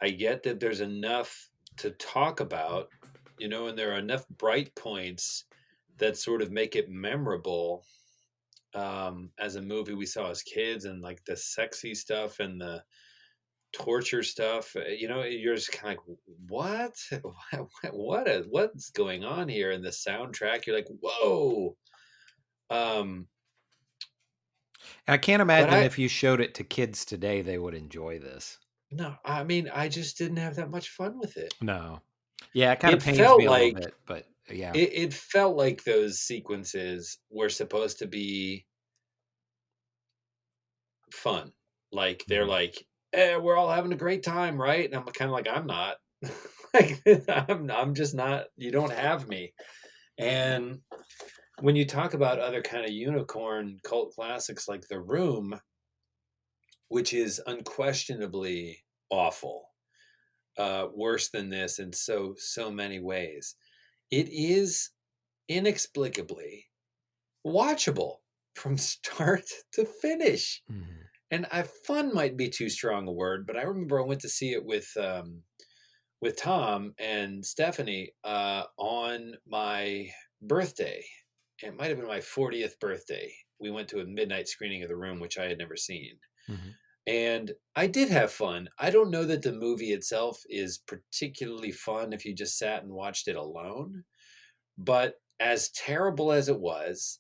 I get that there's enough to talk about, and there are enough bright points that sort of make it memorable as a movie we saw as kids, and like the sexy stuff and the torture stuff. You're just kind of like, what's going on here? And the soundtrack, you're like, whoa. I can't imagine if you showed it to kids today, they would enjoy this. No, I mean, I just didn't have that much fun with it. No. Yeah, it kind of pains felt me a like, little bit, but yeah. It felt like those sequences were supposed to be fun. Like, they're like, we're all having a great time, right? And I'm kind of like, I'm not. Like, I'm just not. You don't have me. And when you talk about other kind of unicorn cult classics like The Room, which is unquestionably awful, worse than this in so many ways, it is inexplicably watchable from start to finish. Mm-hmm. And fun might be too strong a word, but I remember I went to see it with Tom and Stephanie on my birthday. It might have been my 40th birthday. We went to a midnight screening of The Room, which I had never seen. Mm-hmm. And I did have fun. I don't know that the movie itself is particularly fun if you just sat and watched it alone. But as terrible as it was,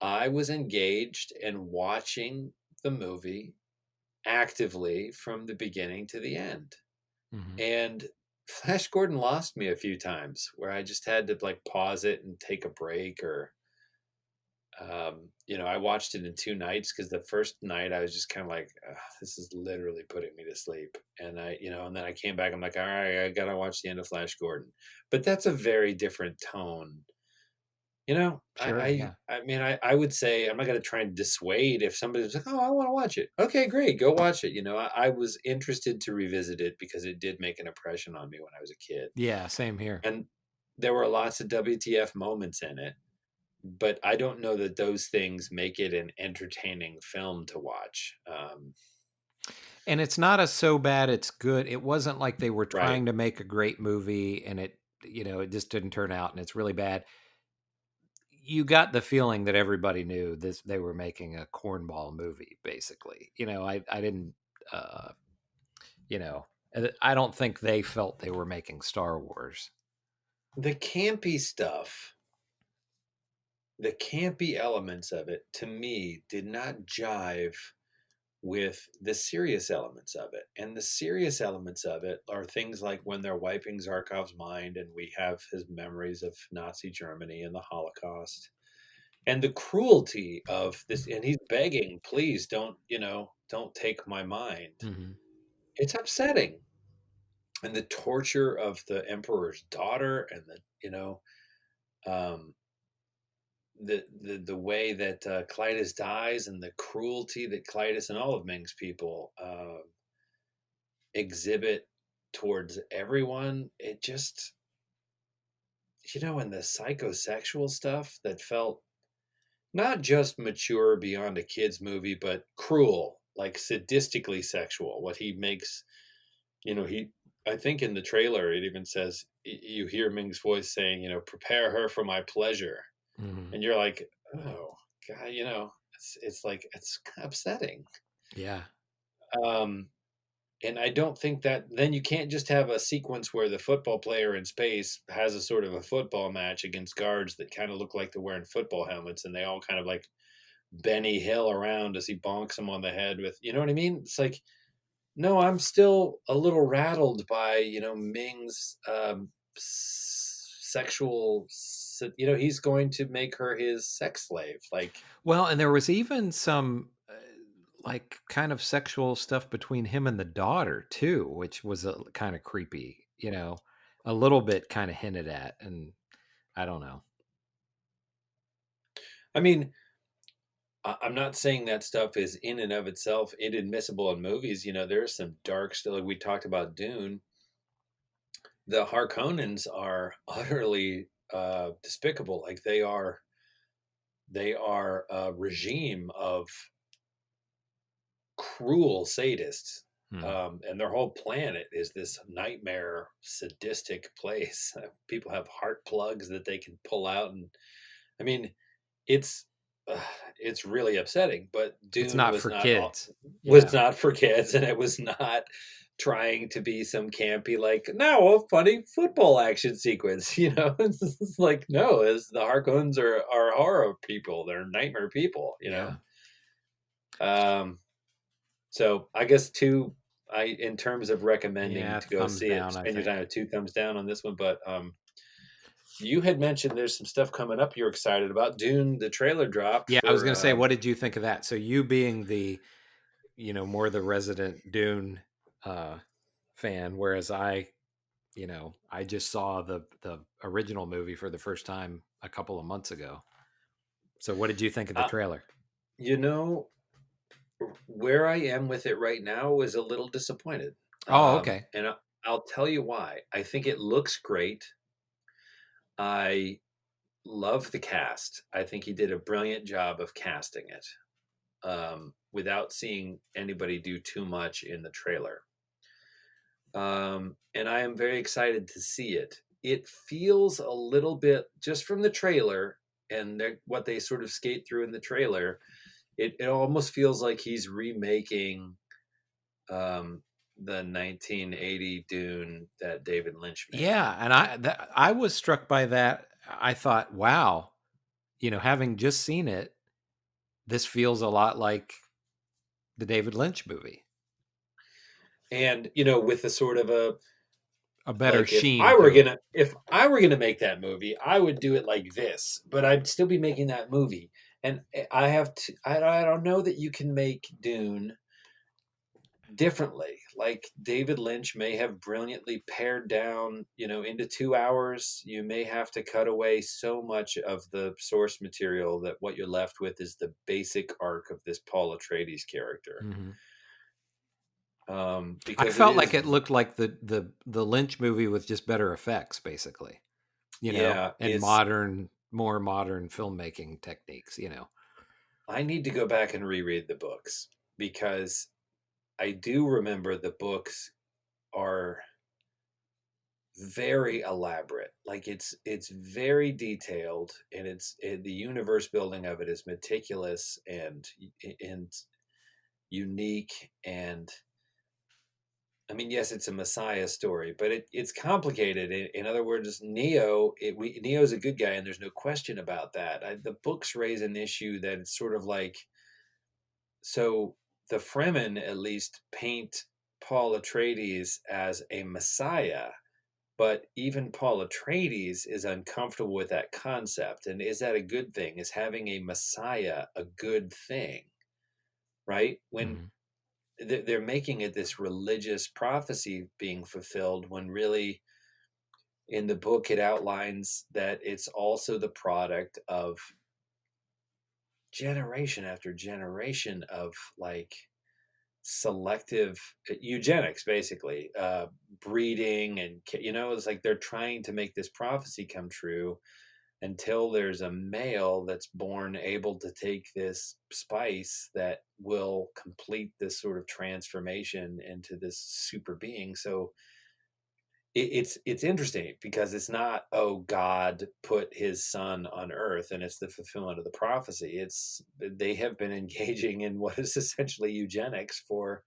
I was engaged and watching the movie actively from the beginning to the end. Mm-hmm. And Flash Gordon lost me a few times where I just had to like pause it and take a break, or I watched it in 2 nights, because the first night I was just kind of like, this is literally putting me to sleep. And and then I came back, I'm like, all right, I got to watch the end of Flash Gordon. But that's a very different tone. Sure, I mean, I would say, I'm not going to try and dissuade if somebody's like, oh, I want to watch it. Okay, great. Go watch it. I was interested to revisit it because it did make an impression on me when I was a kid. Yeah, same here. And there were lots of WTF moments in it, but I don't know that those things make it an entertaining film to watch. And it's not so bad it's good. It wasn't like they were trying to make a great movie and it just didn't turn out and it's really bad. you got the feeling that everybody knew this, they were making a cornball movie, basically. I didn't, uh, you know, I don't think they felt they were making Star Wars. The campy stuff, the campy elements of it, to me, did not jive with the serious elements of it. And the serious elements of it are things like when they're wiping Zarkov's mind and we have his memories of Nazi Germany and the Holocaust. And the cruelty of this, and he's begging, please don't take my mind. Mm-hmm. It's upsetting. And the torture of the emperor's daughter, and um, the way that Clytus dies, and the cruelty that Clytus and all of Ming's people exhibit towards everyone. It just, and the psychosexual stuff that felt not just mature beyond a kid's movie, but cruel, like sadistically sexual. What he makes, I think in the trailer, it even says, you hear Ming's voice saying, prepare her for my pleasure. Mm-hmm. And you're like, oh God, it's like, it's upsetting. Yeah. And I don't think that then you can't just have a sequence where the football player in space has a sort of a football match against guards that kind of look like they're wearing football helmets, and they all kind of like Benny Hill around as he bonks him on the head with, you know what I mean? It's like, no, I'm still a little rattled by, Ming's sexual, he's going to make her his sex slave. Like, well, and there was even some like kind of sexual stuff between him and the daughter too, which was kind of creepy, a little bit kind of hinted at. And I don't know. I mean, I'm not saying that stuff is in and of itself inadmissible in movies. There's some dark stuff. Like we talked about Dune. The Harkonnens are utterly despicable. Like they are a regime of cruel sadists. And their whole planet is this nightmare, sadistic place. People have heart plugs that they can pull out, and I mean, it's really upsetting. But Dune it's not was for not kids. Was not for kids, and it was not trying to be some campy like now a funny football action sequence. It's like, no, the Harkonnens are horror people. They're nightmare people. So I guess in terms of recommending to go see it, spend your time, 2 thumbs down on this one. But you had mentioned there's some stuff coming up you're excited about. Dune, the trailer dropped. Yeah, I was going to say, what did you think of that? So you being the, more the resident Dune fan, whereas I just saw the original movie for the first time a couple of months ago. So what did you think of the trailer? Where I am with it right now is a little disappointed. Oh, okay. And I'll tell you why. I think it looks great. I love the cast. I think he did a brilliant job of casting it without seeing anybody do too much in the trailer. And I am very excited to see it. It feels a little bit, just from the trailer and what they sort of skate through in the trailer, it almost feels like he's remaking the 1980 Dune that David Lynch made. Yeah, and I was struck by that. I thought, wow, having just seen it, this feels a lot like the David Lynch movie. And with a sort of a better sheen. If I were gonna make that movie, I would do it like this, but I'd still be making that movie. And I don't know that you can make Dune differently. Like David Lynch may have brilliantly pared down, into 2 hours. You may have to cut away so much of the source material that what you're left with is the basic arc of this Paul Atreides character. Mm-hmm. Because I felt like it looked like the Lynch movie with just better effects, basically. And more modern filmmaking techniques. I need to go back and reread the books, because I do remember the books are very elaborate. Like it's very detailed, and the universe building of it is meticulous and unique. And I mean, yes, it's a Messiah story, but it's complicated. In other words, Neo's a good guy, and there's no question about that. The books raise an issue that it's sort of like, so the Fremen at least paint Paul Atreides as a Messiah, but even Paul Atreides is uncomfortable with that concept. And is that a good thing? Is having a Messiah a good thing? Right? When they're making it this religious prophecy being fulfilled, when really in the book it outlines that it's also the product of generation after generation of like selective eugenics, basically breeding, and it's like they're trying to make this prophecy come true until there's a male that's born able to take this spice that will complete this sort of transformation into this super being. So it's interesting because it's not, oh, God put his son on earth and it's the fulfillment of the prophecy. They have been engaging in what is essentially eugenics for,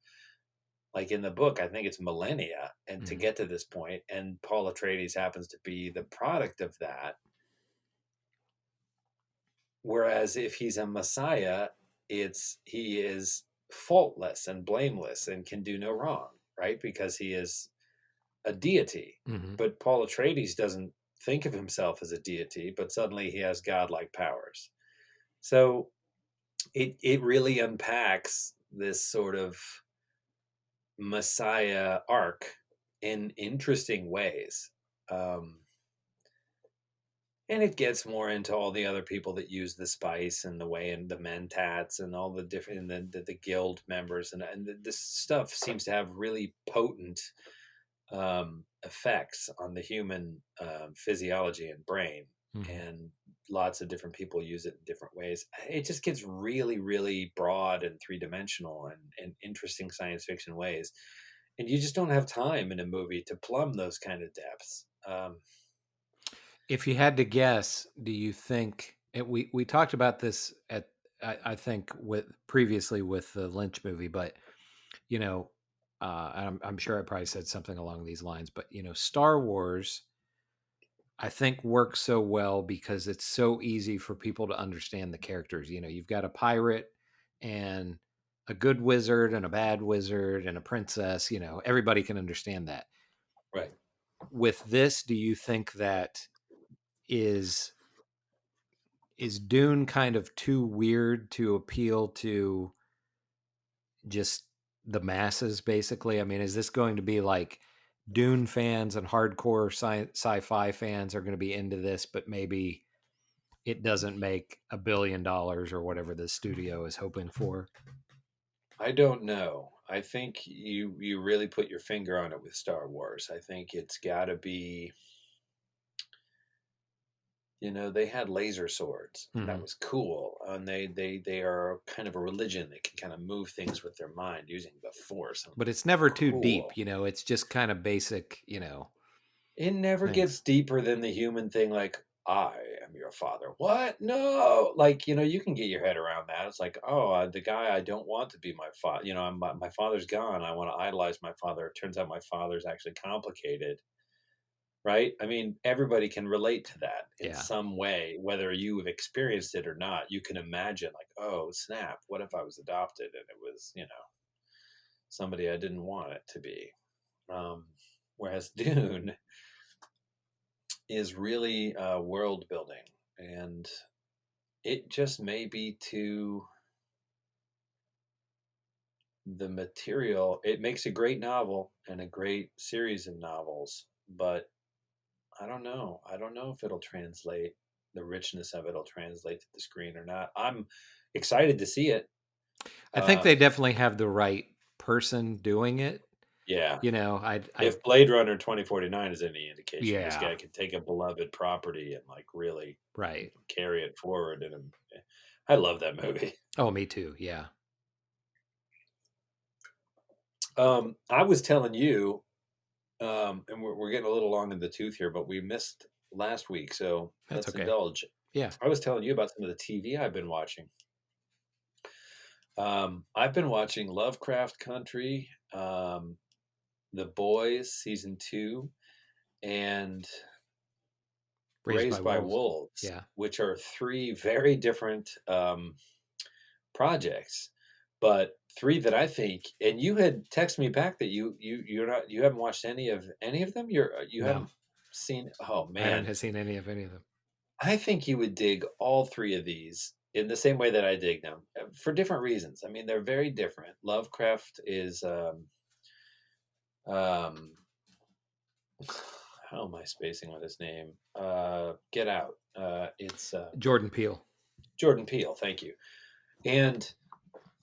like in the book, I think it's millennia, and to get to this point, and Paul Atreides happens to be the product of that. Whereas if he's a Messiah, he is faultless and blameless and can do no wrong, right? Because he is a deity. But Paul Atreides doesn't think of himself as a deity, but suddenly he has godlike powers. So it really unpacks this sort of Messiah arc in interesting ways. And it gets more into all the other people that use the spice and the way, and the mentats and all the different, and the guild members. And this stuff seems to have really potent effects on the human physiology and brain. And lots of different people use it in different ways. It just gets really, really broad and three-dimensional and interesting science fiction ways. And you just don't have time in a movie to plumb those kind of depths. If you had to guess, do you think we talked about this at I think previously with the Lynch movie, but I'm sure I probably said something along these lines, but Star Wars, I think, works so well because it's so easy for people to understand the characters. You've got a pirate and a good wizard and a bad wizard and a princess. Everybody can understand that. Right. With this, do you think that is Dune kind of too weird to appeal to just the masses, basically? I mean, is this going to be like Dune fans and hardcore sci-fi fans are going to be into this, but maybe it doesn't make $1 billion or whatever the studio is hoping for? I don't know. I think you really put your finger on it with Star Wars. I think it's got to be, they had laser swords, and that was cool. And they are kind of a religion that can kind of move things with their mind using the Force. But it's never too deep, it's just kind of basic, It never things. gets deeper than the human thing, like, I am your father. What? No. Like, you can get your head around that. It's like, oh, the guy I don't want to be my father. My father's gone. I want to idolize my father. It turns out my father's actually complicated. Right? I mean, everybody can relate to that in some way, whether you have experienced it or not. You can imagine, like, oh, snap, what if I was adopted and it was, somebody I didn't want it to be. Whereas Dune is really world building, and it just may be to the material. It makes a great novel and a great series of novels, but I don't know. I don't know if it'll translate, the richness of it'll translate to the screen or not. I'm excited to see it. I think they definitely have the right person doing it. Yeah. If Blade Runner 2049 is any indication, this guy can take a beloved property and like really carry it forward. And I love that movie. Oh, me too. Yeah. I was telling you, And we're getting a little long in the tooth here, but we missed last week, so That's let's okay. indulge. Yeah. I was telling you about some of the TV I've been watching. I've been watching Lovecraft Country, The Boys season 2, and Raised by Wolves, Yeah. which are 3 very different projects, but 3 that I think. And you had texted me back that you haven't watched any of them. You No. haven't seen. Oh I haven't man, seen any of them. I think you would dig all 3 of these in the same way that I dig them, for different reasons. I mean, they're very different. Lovecraft is how am I spacing on his name? Get Out. It's Jordan Peele. Jordan Peele, thank you. And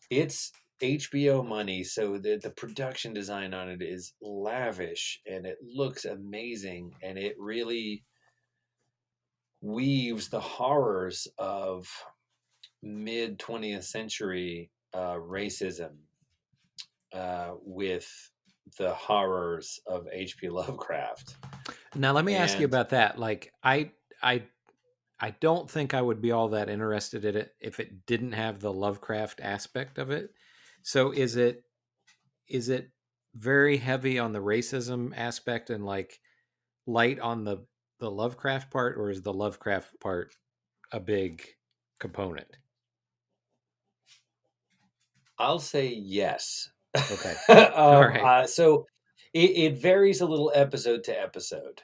it's HBO money, so the production design on it is lavish and it looks amazing, and it really weaves the horrors of mid 20th century racism with the horrors of H.P. Lovecraft. Now let me ask you And- about that. Like I don't think I would be all that interested in it if it didn't have the Lovecraft aspect of it. So is it very heavy on the racism aspect and like light on the Lovecraft part, or is the Lovecraft part a big component? I'll say yes. Okay. All right. So it varies a little episode to episode.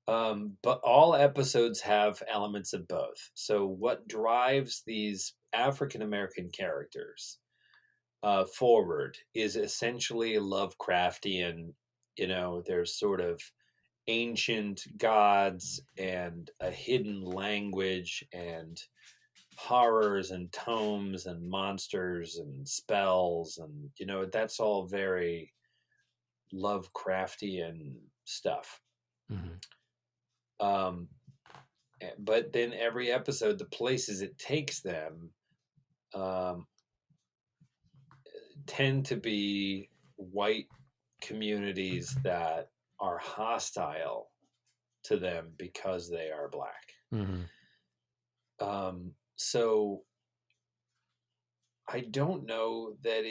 But all episodes have elements of both. So what drives these African American characters forward is essentially Lovecraftian. There's sort of ancient gods and a hidden language and horrors and tomes and monsters and spells, and that's all very Lovecraftian stuff. Mm-hmm. But then every episode, the places it takes them tend to be white communities that are hostile to them because they are Black. Mm-hmm. So I don't know that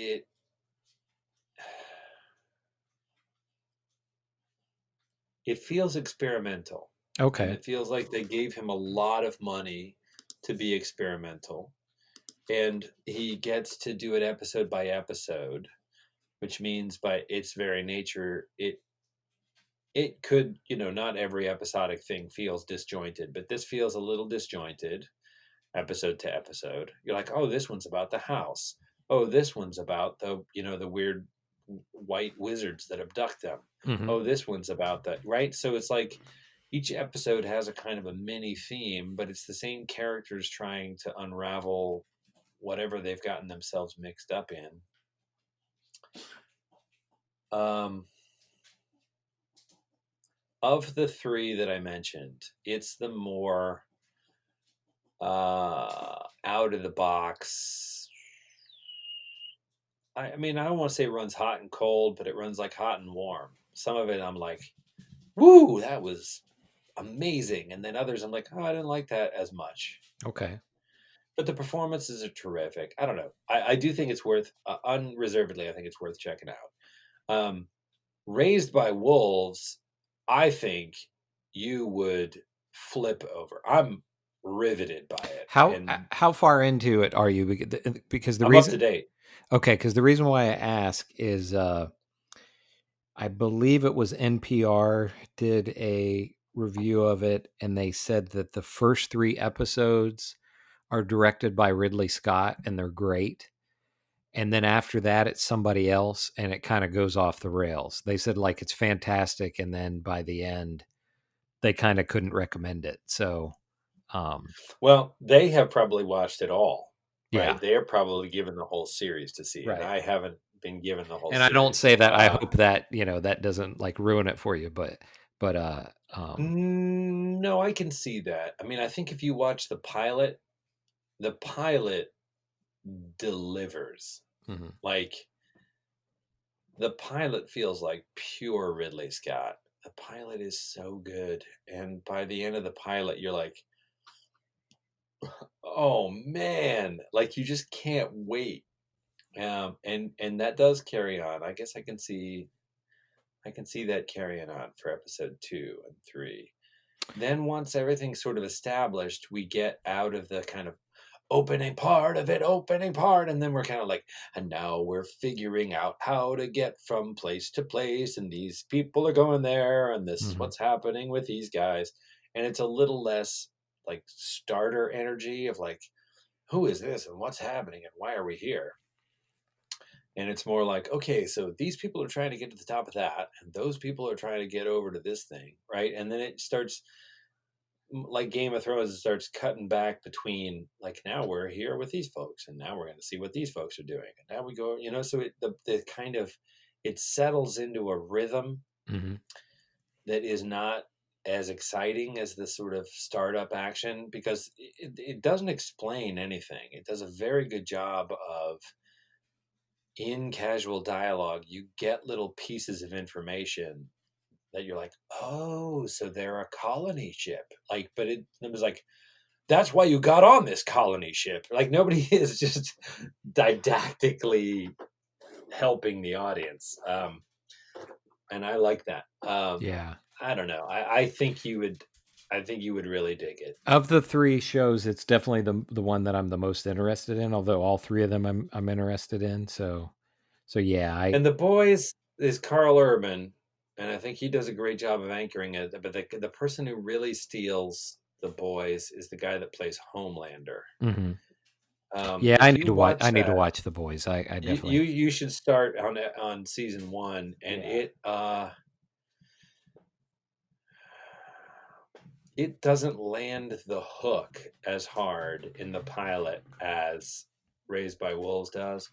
it feels experimental. Okay. And it feels like they gave him a lot of money to be experimental. And he gets to do it episode by episode, which means by its very nature, it could, not every episodic thing feels disjointed, but this feels a little disjointed episode to episode. You're like, oh, this one's about the house. Oh, this one's about the weird white wizards that abduct them. Mm-hmm. Oh, this one's about that, right? So it's like each episode has a kind of a mini theme, but it's the same characters trying to unravel whatever they've gotten themselves mixed up in. Of the 3 that I mentioned, it's the more out of the box. I mean, I don't want to say it runs hot and cold, but it runs like hot and warm. Some of it I'm like, woo, that was amazing. And then others I'm like, oh, I didn't like that as much. Okay. But the performances are terrific. I don't know. I do think it's worth, unreservedly, I think it's worth checking out. Raised by Wolves, I think you would flip over. I'm riveted by it. How far into it are you? Because the I'm reason up to date. Okay, because the reason why I ask is I believe it was NPR did a review of it, and they said that the first 3 episodes are directed by Ridley Scott, and they're great. And then after that, it's somebody else, and it kind of goes off the rails. They said like it's fantastic, and then by the end, they kind of couldn't recommend it. So, well, they have probably watched it all. Right? Yeah, They're probably given the whole series to see. Right. And I haven't been given the whole and series. I don't say that. I hope that that doesn't like ruin it for you, but no, I can see that. I mean, I think if you watch the pilot delivers. Mm-hmm. Like the pilot feels like pure Ridley Scott. The pilot is so good, and by the end of the pilot, you're like, oh man, like you just can't wait. And that does carry on. I guess I can see that carrying on for episode 2 and 3. Then once everything's sort of established, we get out of the kind of opening part, and then we're kind of like, and now we're figuring out how to get from place to place, and these people are going there, and this is what's happening with these guys. And it's a little less like starter energy of like, who is this and what's happening and why are we here? And it's more like, okay, so these people are trying to get to the top of that, and those people are trying to get over to this thing, right? And then it starts, like Game of Thrones, it starts cutting back between, like, now we're here with these folks, and now we're going to see what these folks are doing. And now we go, so the kind of, it settles into a rhythm that is not as exciting as the sort of startup action, because it doesn't explain anything. It does a very good job of, in casual dialogue, you get little pieces of information that you're like, oh, so they're a colony ship. Like, but it was like, that's why you got on this colony ship. Like, nobody is just didactically helping the audience. And I like that. Yeah. I don't know. I think you would really dig it. Of the 3 shows, it's definitely the one that I'm the most interested in, although all 3 of them I'm interested in. So yeah. And The Boys is Carl Urban, and I think he does a great job of anchoring it. But the person who really steals The Boys is the guy that plays Homelander. Yeah, I need to watch. I need to watch The Boys. I definitely. You should start on season 1, and it doesn't land the hook as hard in the pilot as Raised by Wolves does.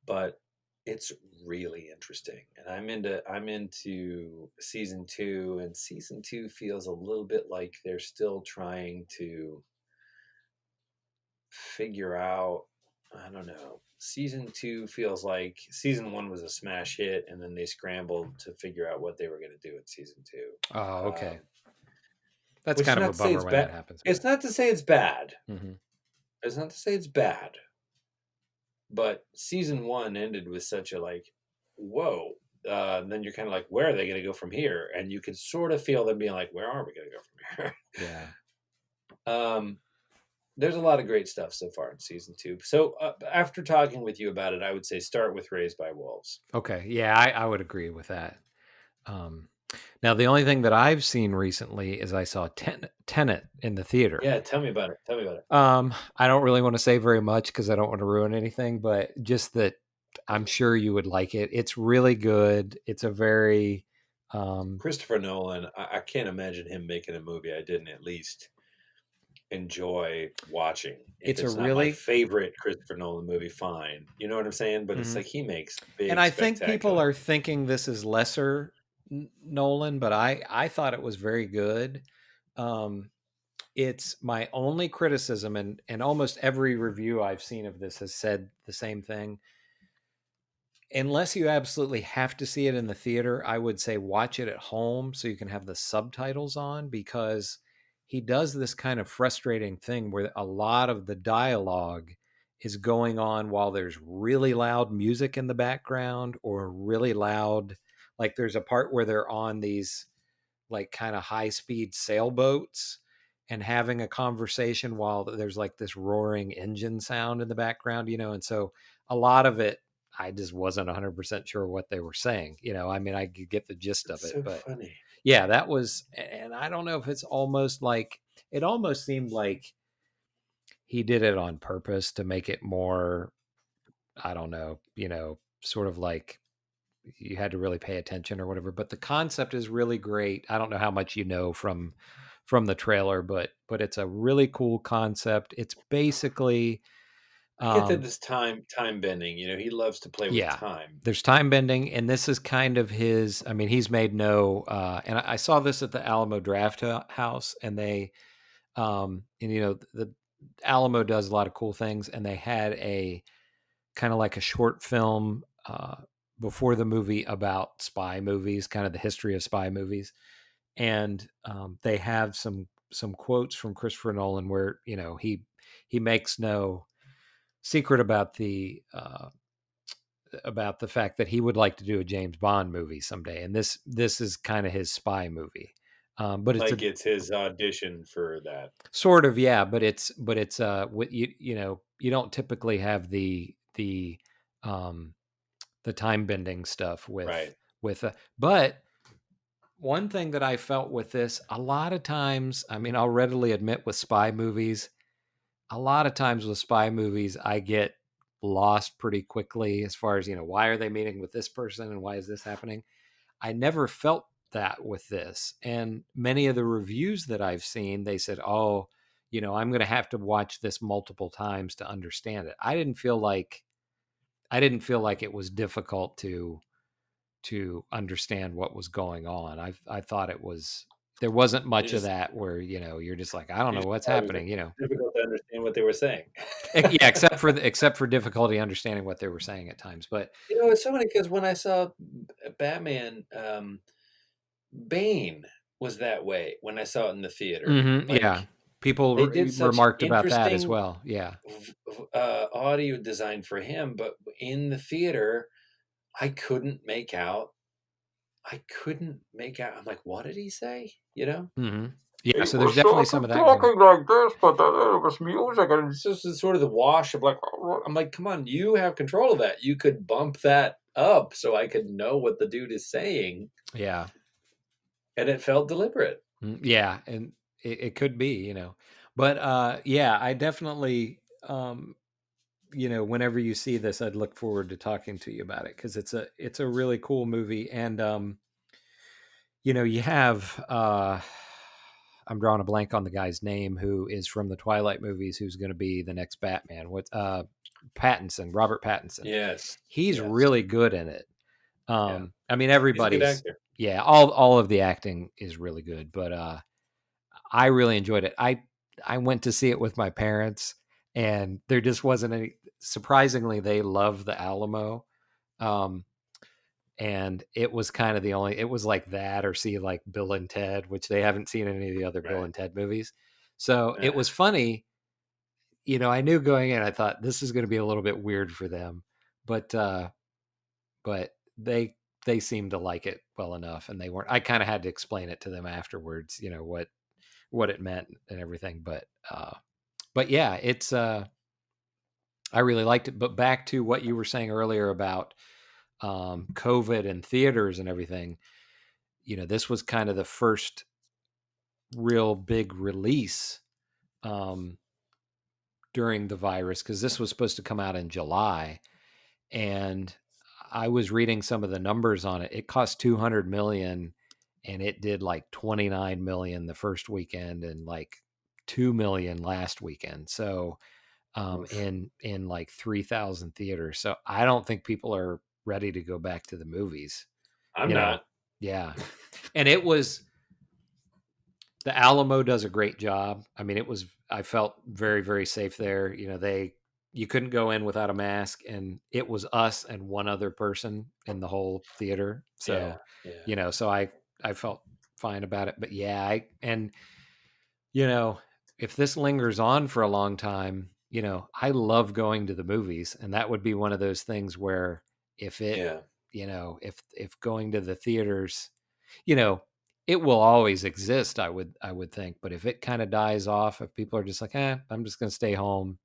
But it's really interesting, and I'm into season 2, and season 2 feels a little bit like they're still trying to figure out, I don't know. Season 2 feels like season 1 was a smash hit, and then they scrambled to figure out what they were going to do in season 2. Oh, okay. That's kind of a bummer when that happens. It's not to say it's bad. It's not to say it's bad. But season 1 ended with such a like, whoa. Then you're kind of like, where are they going to go from here? And you can sort of feel them being like, where are we going to go from here? Yeah. There's a lot of great stuff so far in season 2. So after talking with you about it, I would say start with Raised by Wolves. Okay. Yeah, I would agree with that. Now, the only thing that I've seen recently is I saw Tenet in the theater. Yeah, tell me about it. I don't really want to say very much because I don't want to ruin anything, but just that I'm sure you would like it. It's really good. It's a very... Christopher Nolan, I can't imagine him making a movie I didn't at least enjoy watching. If it's not my favorite Christopher Nolan movie, fine. You know what I'm saying? But it's like he makes big, and I think people are thinking this is lesser Nolan, but I thought it was very good. It's my only criticism, and almost every review I've seen of this has said the same thing. Unless you absolutely have to see it in the theater, I would say watch it at home so you can have the subtitles on, because he does this kind of frustrating thing where a lot of the dialogue is going on while there's really loud music in the background, or really loud, like there's a part where they're on these like kind of high speed sailboats and having a conversation while there's like this roaring engine sound in the background, and so a lot of it, I just wasn't 100% sure what they were saying. I mean, I could get the gist of it, so but funny. Yeah, that was, and I don't know if it's almost like, it almost seemed like he did it on purpose to make it more, I don't know, sort of like you had to really pay attention or whatever. But the concept is really great. I don't know how much you know from the trailer, but it's a really cool concept. It's basically... I get that this time bending, he loves to play with time. There's time bending, and this is kind of his, I mean, he's made no, and I saw this at the Alamo Draft House, and they, the Alamo does a lot of cool things, and they had a kind of like a short film before the movie about spy movies, kind of the history of spy movies, and they have some quotes from Christopher Nolan where he makes no secret about the fact that he would like to do a James Bond movie someday, and this is kind of his spy movie. But it's like it's his audition for that. sort of, yeah, but it's you don't typically have the time bending stuff with Right. But one thing that I felt with this, a lot of times, I mean, I'll readily admit with spy movies, a lot of times with spy movies, I get lost pretty quickly as far as, why are they meeting with this person and why is this happening? I never felt that with this. And many of the reviews that I've seen, they said, oh, I'm going to have to watch this multiple times to understand it. I didn't feel like it was difficult to understand what was going on. I thought there wasn't much of that where, you're just like, I don't know what's happening, Difficult to understand what they were saying. Yeah, except for difficulty understanding what they were saying at times. But It's so funny because when I saw Batman, Bane was that way when I saw it in the theater. Yeah, people they did such remarked about that as interesting well. Yeah, audio design for him, but in the theater, I couldn't make out. I'm like, what did he say? Yeah, so there's definitely some of that talking like this, but then it was music, and it's just sort of the wash of like, I'm like, come on, you have control of that. You could bump that up so I could know what the dude is saying. Yeah, and it felt deliberate. Yeah, and it could be, but yeah, I definitely, whenever you see this, I'd look forward to talking to you about it because it's a really cool movie, and you have I'm drawing a blank on the guy's name who is from the Twilight movies, who's going to be the next Batman. Pattinson, Robert Pattinson. Yes, he's really good in it. I mean, everybody's he's a good actor. Yeah, all of the acting is really good, but I really enjoyed it. I went to see it with my parents, and there just wasn't any. Surprisingly, they love the Alamo. And it was kind of the only, it was like that or see like Bill and Ted, which they haven't seen any of the other Bill and Ted movies. So it was funny. I knew going in, I thought this is going to be a little bit weird for them, but they seemed to like it well enough, and they weren't, I kind of had to explain it to them afterwards, what it meant and everything. But yeah, it's, I really liked it. But back to what you were saying earlier about COVID and theaters and everything, this was kind of the first real big release during the virus, because this was supposed to come out in July, and I was reading some of the numbers on it. It cost $200 million, and it did like $29 million the first weekend and like $2 million last weekend. So in like 3,000 theaters. So I don't think people are ready to go back to the movies. I'm not. Yeah. And it was, the Alamo does a great job. I mean, I felt very, very safe there. You couldn't go in without a mask, and it was us and one other person in the whole theater. So, so I felt fine about it. But yeah, if this lingers on for a long time, I love going to the movies, and that would be one of those things where if it, if going to the theaters, it will always exist, I would think. But if it kind of dies off, if people are just like, I'm just going to stay home,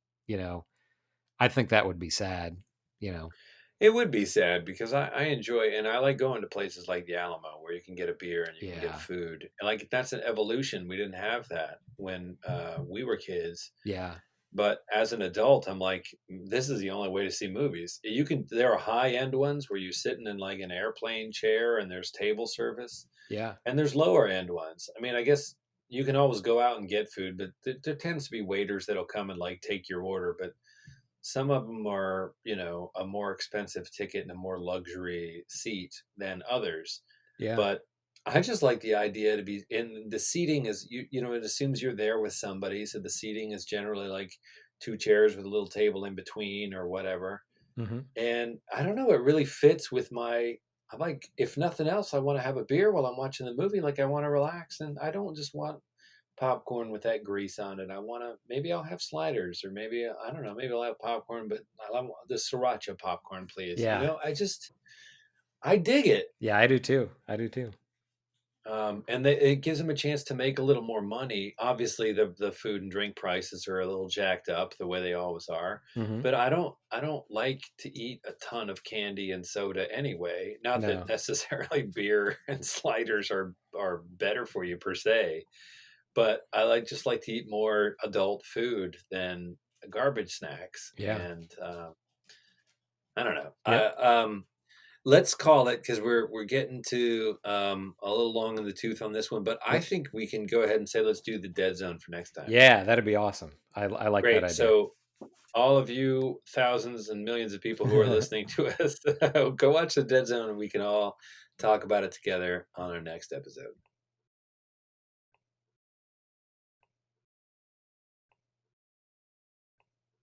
I think that would be sad, It would be sad because I enjoy, and I like going to places like the Alamo where you can get a beer and you can get food. And like, that's an evolution. We didn't have that when we were kids. Yeah. But as an adult, I'm like, this is the only way to see movies. There are high end ones where you're sitting in like an airplane chair and there's table service. Yeah. And there's lower end ones. I mean, I guess you can always go out and get food, but there tends to be waiters that'll come and like take your order. But some of them are, a more expensive ticket and a more luxury seat than others. Yeah. But I just like the idea to be in the seating is, it assumes you're there with somebody. So the seating is generally like two chairs with a little table in between or whatever. And I don't know, it really fits with I'm like, if nothing else, I want to have a beer while I'm watching the movie. Like I want to relax, and I don't just want popcorn with that grease on it. Maybe I'll have sliders, or maybe, I don't know, maybe I'll have popcorn, but I want the sriracha popcorn, please. Yeah. You know, I dig it. Yeah, I do too. And it gives them a chance to make a little more money. Obviously, the food and drink prices are a little jacked up, the way they always are. But I don't like to eat a ton of candy and soda anyway. Not that necessarily beer and sliders are better for you per se, but I just like to eat more adult food than garbage snacks. Yeah. And I don't know. Yep. Let's call it, because we're getting to a little long in the tooth on this one, but I think we can go ahead and say let's do the dead zone for next time. Yeah, that'd be awesome. I like that idea. So all of you thousands and millions of people who are listening to us, go watch the dead zone, and we can all talk about it together on our next episode.